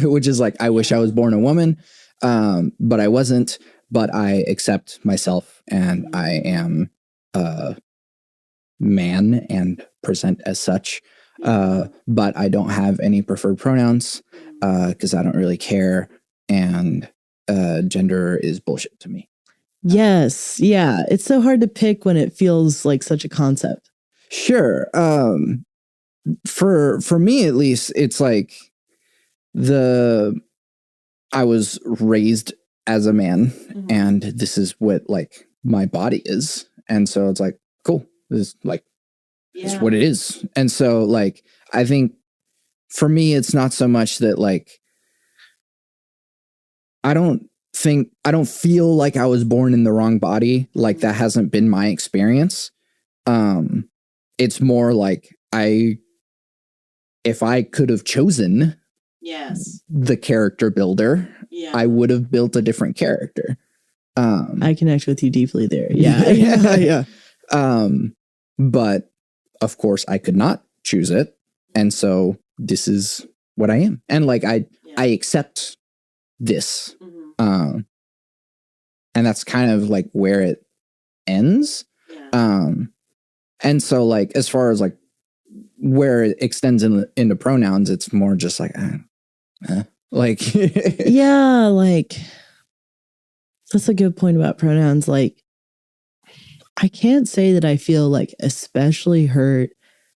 which is like, I wish I was born a woman, but I wasn't, but I accept myself and I am a man and present as such. But I don't have any preferred pronouns because I don't really care. And gender is bullshit to me. Yes. Yeah. It's so hard to pick when it feels like such a concept. Sure. For me at least, it's like I was raised as a man, and this is what like my body is, and so it's like, cool, this is like is what it is. And so like I think for me it's not so much that like I don't feel like I was born in the wrong body, like that hasn't been my experience. It's more like if I could have chosen the character builder, I would have built a different character. I connect with you deeply there. Yeah. But of course I could not choose it. And so this is what I am. And like, I accept this. And that's kind of like where it ends. And so like, as far as like where it extends into pronouns, it's more just like, like, yeah, like that's a good point about pronouns. Like, I can't say that I feel like especially hurt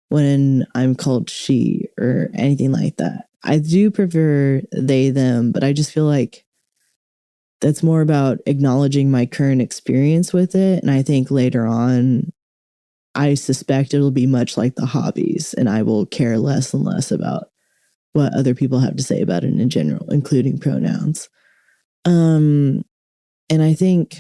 when I'm called she or anything like that. I do prefer they, them, but I just feel like that's more about acknowledging my current experience with it. And I think later on, I suspect it'll be much like the hobbies, and I will care less and less about what other people have to say about it in general, including pronouns. And I think,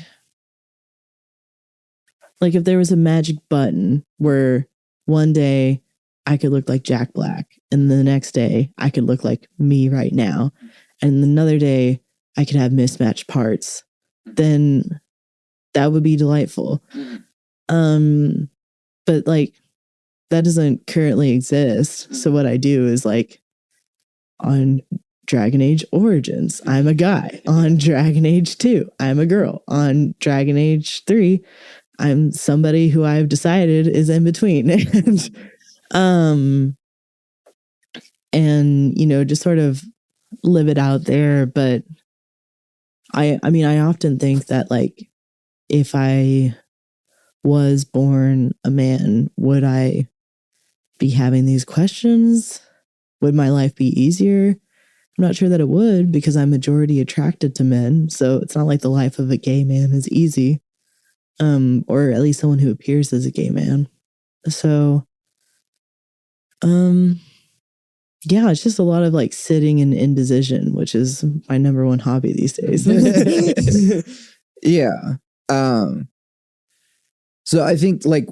like, if there was a magic button where one day I could look like Jack Black, and the next day I could look like me right now, and another day I could have mismatched parts, then that would be delightful. But like, that doesn't currently exist. So what I do is like, on Dragon Age Origins, I'm a guy. On Dragon Age 2, I'm a girl. On Dragon Age 3, I'm somebody who I've decided is in between. And you know, just sort of live it out there. But I mean, I often think that like, if I was born a man, would I be having these questions? Would my life be easier? I'm not sure that it would, because I'm majority attracted to men. So it's not like the life of a gay man is easy. Or at least someone who appears as a gay man. So, yeah, it's just a lot of like sitting in indecision, which is my number one hobby these days. Yeah. So I think like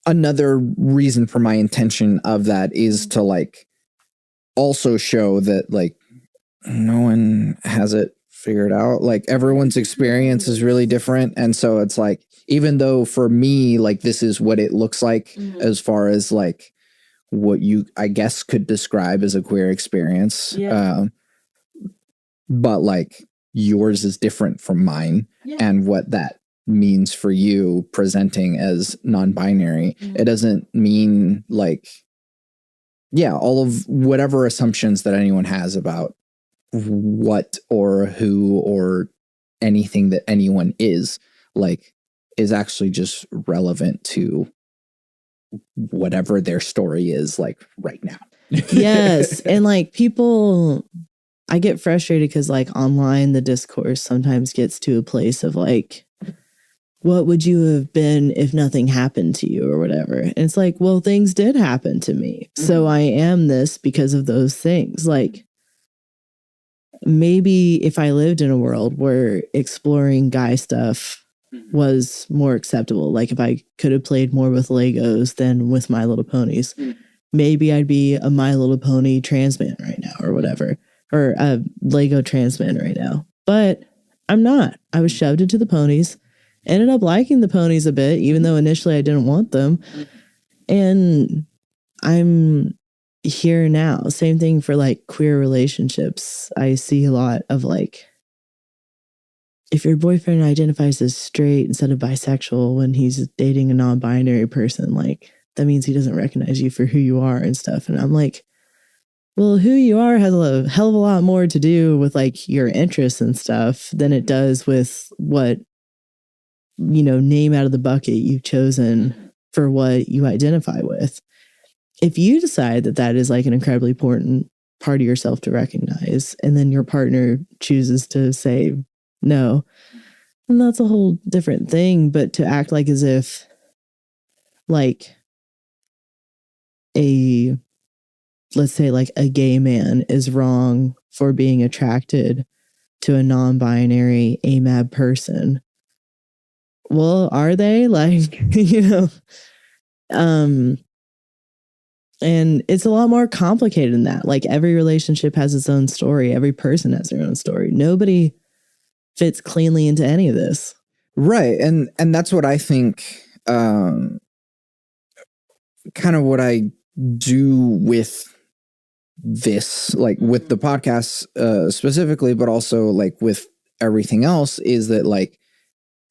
another reason for my intention of that is to like also show that like no one has it figured out. Like everyone's experience is really different. And so it's like, even though for me, like this is what it looks like as far as like what you, I guess, could describe as a queer experience. Yeah. But like yours is different from mine. Yeah. And what that means for you presenting as non-binary, it doesn't mean like, yeah, all of whatever assumptions that anyone has about what or who or anything that anyone is like is actually just relevant to whatever their story is like right now. Yes. And like people, I get frustrated because like online, the discourse sometimes gets to a place of like, what would you have been if nothing happened to you or whatever? And it's like, well, things did happen to me. So I am this because of those things. Like maybe if I lived in a world where exploring guy stuff was more acceptable, like if I could have played more with Legos than with My Little Ponies, maybe I'd be a My Little Pony trans man right now or whatever, or a Lego trans man right now. But I'm not. I was shoved into the ponies, ended up liking the ponies a bit, even though initially I didn't want them. And I'm here now. Same thing for like queer relationships. I see a lot of like, if your boyfriend identifies as straight instead of bisexual when he's dating a non-binary person, like that means he doesn't recognize you for who you are and stuff. And I'm like, well, who you are has a hell of a lot more to do with like your interests and stuff than it does with what, you know, name out of the bucket you've chosen for what you identify with. If you decide that that is like an incredibly important part of yourself to recognize, and then your partner chooses to say no, and that's a whole different thing. But to act like as if like let's say like a gay man is wrong for being attracted to a non-binary AMAB person. Well, are they? Like, you know, and it's a lot more complicated than that. Like every relationship has its own story. Every person has their own story. Nobody fits cleanly into any of this. Right. And that's what I think, kind of what I do with this, like with the podcast specifically, but also like with everything else, is that like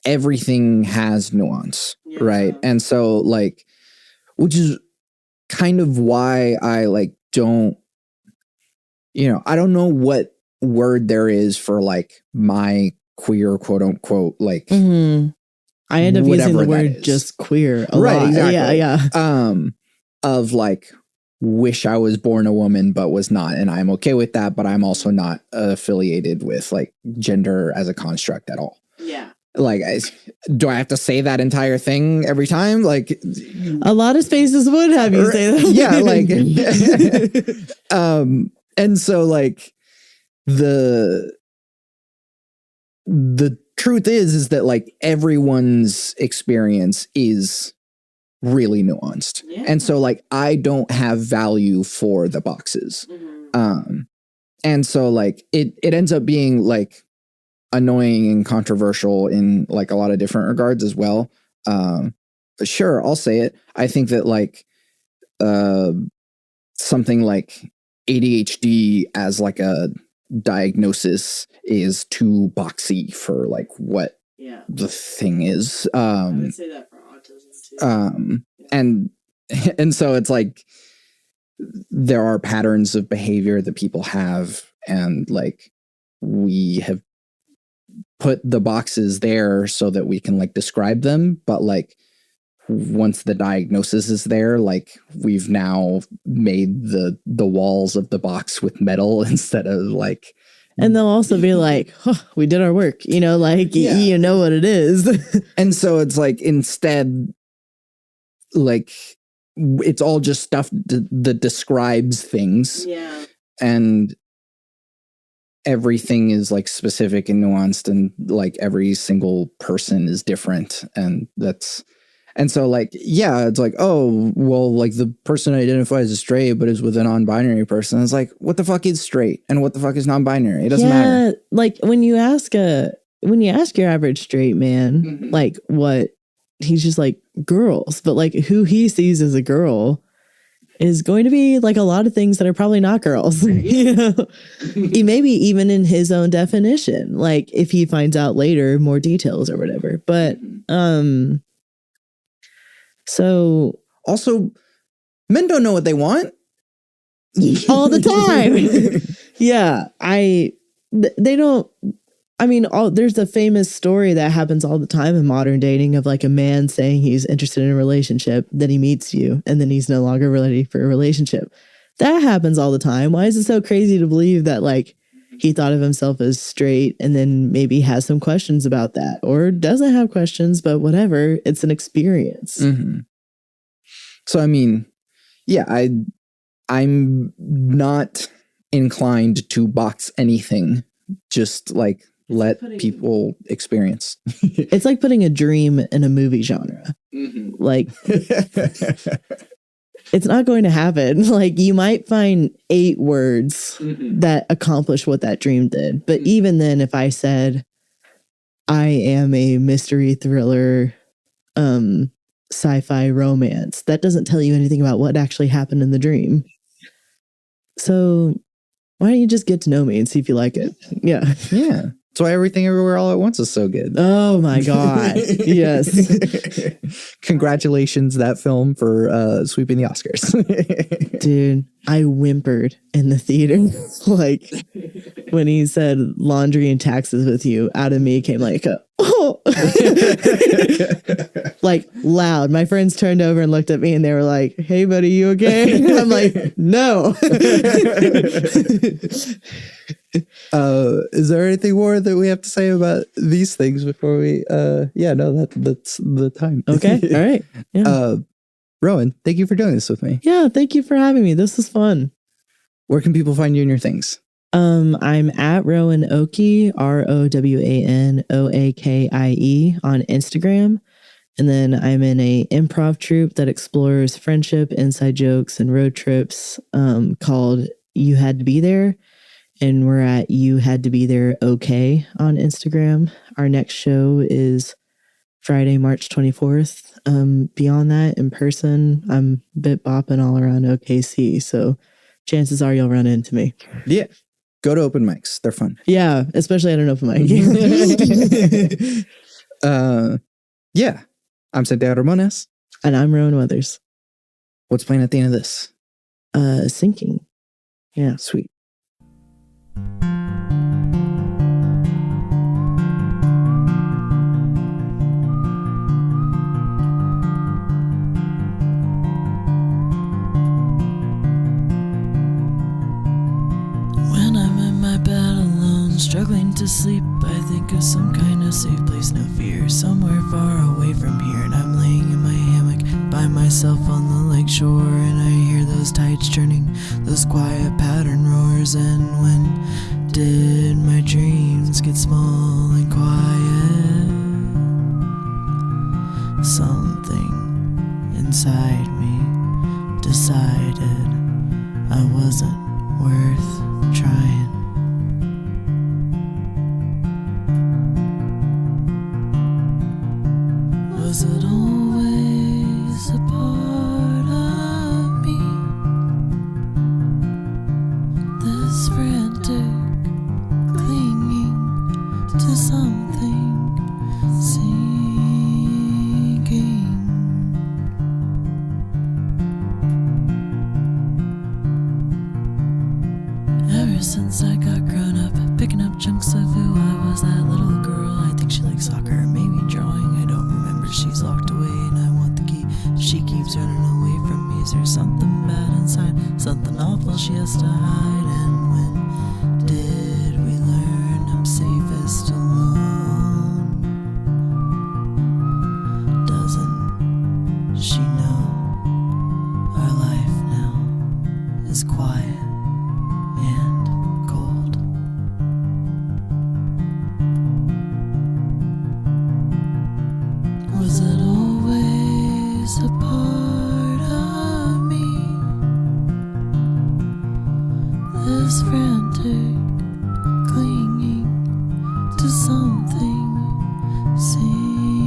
everything has nuance, right? And so like, which is kind of why I like don't, you know, I don't know what word there is for like my queer quote unquote like I end up using the word is. just queer a right lot. exactly Yeah of like wish I was born a woman but was not, and I'm okay with that, but I'm also not affiliated with like gender as a construct at all. Like, do I have to say that entire thing every time? Like, a lot of spaces would have you say that. Yeah, like, and so like the truth is that like everyone's experience is really nuanced, and so like I don't have value for the boxes, and so like it ends up being like annoying and controversial in like a lot of different regards as well. But sure, I'll say it. I think that like something like ADHD as like a diagnosis is too boxy for like what the thing is. I would say that for autism too. And so it's like there are patterns of behavior that people have, and like we have put the boxes there so that we can like describe them, but like once the diagnosis is there, like we've now made the walls of the box with metal instead of like. And they'll also be like, we did our work, you know, like you know what it is. And so it's like instead, like it's all just stuff that describes things, and everything is like specific and nuanced, and like every single person is different, and so like it's like, oh well, like the person identifies as straight but is with a non-binary person. It's like, what the fuck is straight and what the fuck is non-binary? It doesn't matter. Like when you ask your average straight man, like what, he's just like girls, but like who he sees as a girl is going to be like a lot of things that are probably not girls, you know, maybe even in his own definition, like if he finds out later more details or whatever. But so also men don't know what they want all the time. They don't. I mean, there's the famous story that happens all the time in modern dating of like a man saying he's interested in a relationship, then he meets you, and then he's no longer ready for a relationship. That happens all the time. Why is it so crazy to believe that like he thought of himself as straight and then maybe has some questions about that, or doesn't have questions, but whatever, it's an experience. Mm-hmm. So, I mean, yeah, I'm not inclined to box anything. Just like let people experience. It's like putting a dream in a movie genre. Mm-hmm. Like, it's not going to happen. Like, you might find 8 words that accomplish what that dream did. But even then, if I said, I am a mystery thriller, sci-fi romance, that doesn't tell you anything about what actually happened in the dream. So why don't you just get to know me and see if you like it? Yeah. Yeah. That's why Everything Everywhere All at Once is so good. Oh my God. Yes. Congratulations, that film, for sweeping the Oscars. Dude, I whimpered in the theater. Like when he said laundry and taxes with you, out of me came like oh. Like loud. My friends turned over and looked at me and they were like, hey buddy, you okay? I'm like, no. Is there anything more that we have to say about these things before we that's the time. Okay. All right. Yeah. Rowan, thank you for doing this with me. Yeah, thank you for having me. This is fun. Where can people find you and your things? I'm at Rowan Oakie, ROWANOAKIE on Instagram. And then I'm in a improv troupe that explores friendship, inside jokes, and road trips called You Had to Be There. And we're at You Had to Be There OK on Instagram. Our next show is Friday, March 24th. Beyond that, in person, I'm bit bopping all around OKC. So chances are you'll run into me. Yeah. Go to open mics. They're fun. Yeah, especially at an open mic. Yeah. I'm Santiago Ramones. And I'm Rowan Weathers. What's playing at the end of this? Sinking. Yeah. Sweet. Struggling to sleep, I think of some kind of safe place, no fear, somewhere far away from here. And I'm laying in my hammock by myself on the lake shore, and I hear those tides churning, those quiet pattern roars. And when did my dreams get small and quiet? Something inside me decided I wasn't worth trying. Was it always a part of me? This frantic clinging to something sinking. Ever since I got grown up, picking up chunks of who I was, that little girl. I think she likes soccer, maybe drawing, I don't remember. She's locked away and I want the key. She keeps running away from me. Is there something bad inside? Something awful she has to hide? And when did we learn I'm safest alone? Doesn't she know our life now is quiet and cold? Was it always a part of me? This frantic clinging to something sinking.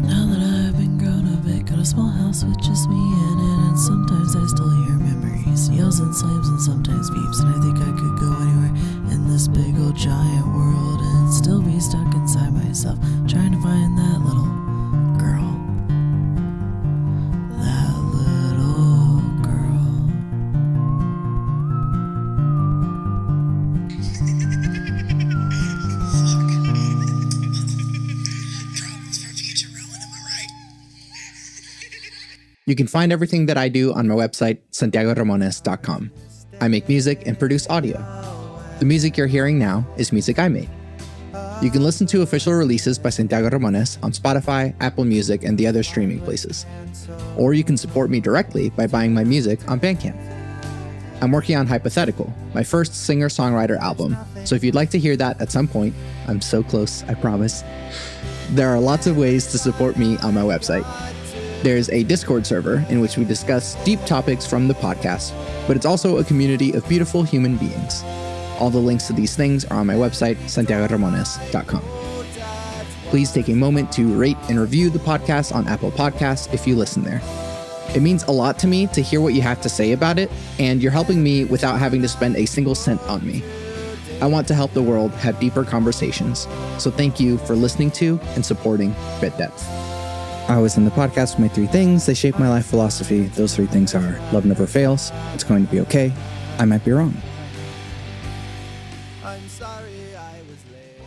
Now that I've been grown a bit, got a small house with just me in it, and sometimes I still hear memories, yells and slams and sometimes beeps, and I think I could go anywhere in this big old giant world and still be stuck inside myself, trying to find that little girl. That little girl. You can find everything that I do on my website, santiagoramones.com. I make music and produce audio. The music you're hearing now is music I made. You can listen to official releases by Santiago Ramones on Spotify, Apple Music, and the other streaming places. Or you can support me directly by buying my music on Bandcamp. I'm working on Hypothetical, my first singer-songwriter album, so if you'd like to hear that at some point, I'm so close, I promise. There are lots of ways to support me on my website. There's a Discord server in which we discuss deep topics from the podcast, but it's also a community of beautiful human beings. All the links to these things are on my website, santiagoramones.com. Please take a moment to rate and review the podcast on Apple Podcasts if you listen there. It means a lot to me to hear what you have to say about it, and you're helping me without having to spend a single cent on me. I want to help the world have deeper conversations, so thank you for listening to and supporting Bit Depth. I was in the podcast with my 3 things. They shape my life philosophy. Those 3 things are: love never fails, it's going to be okay, I might be wrong. I'm sorry I was late.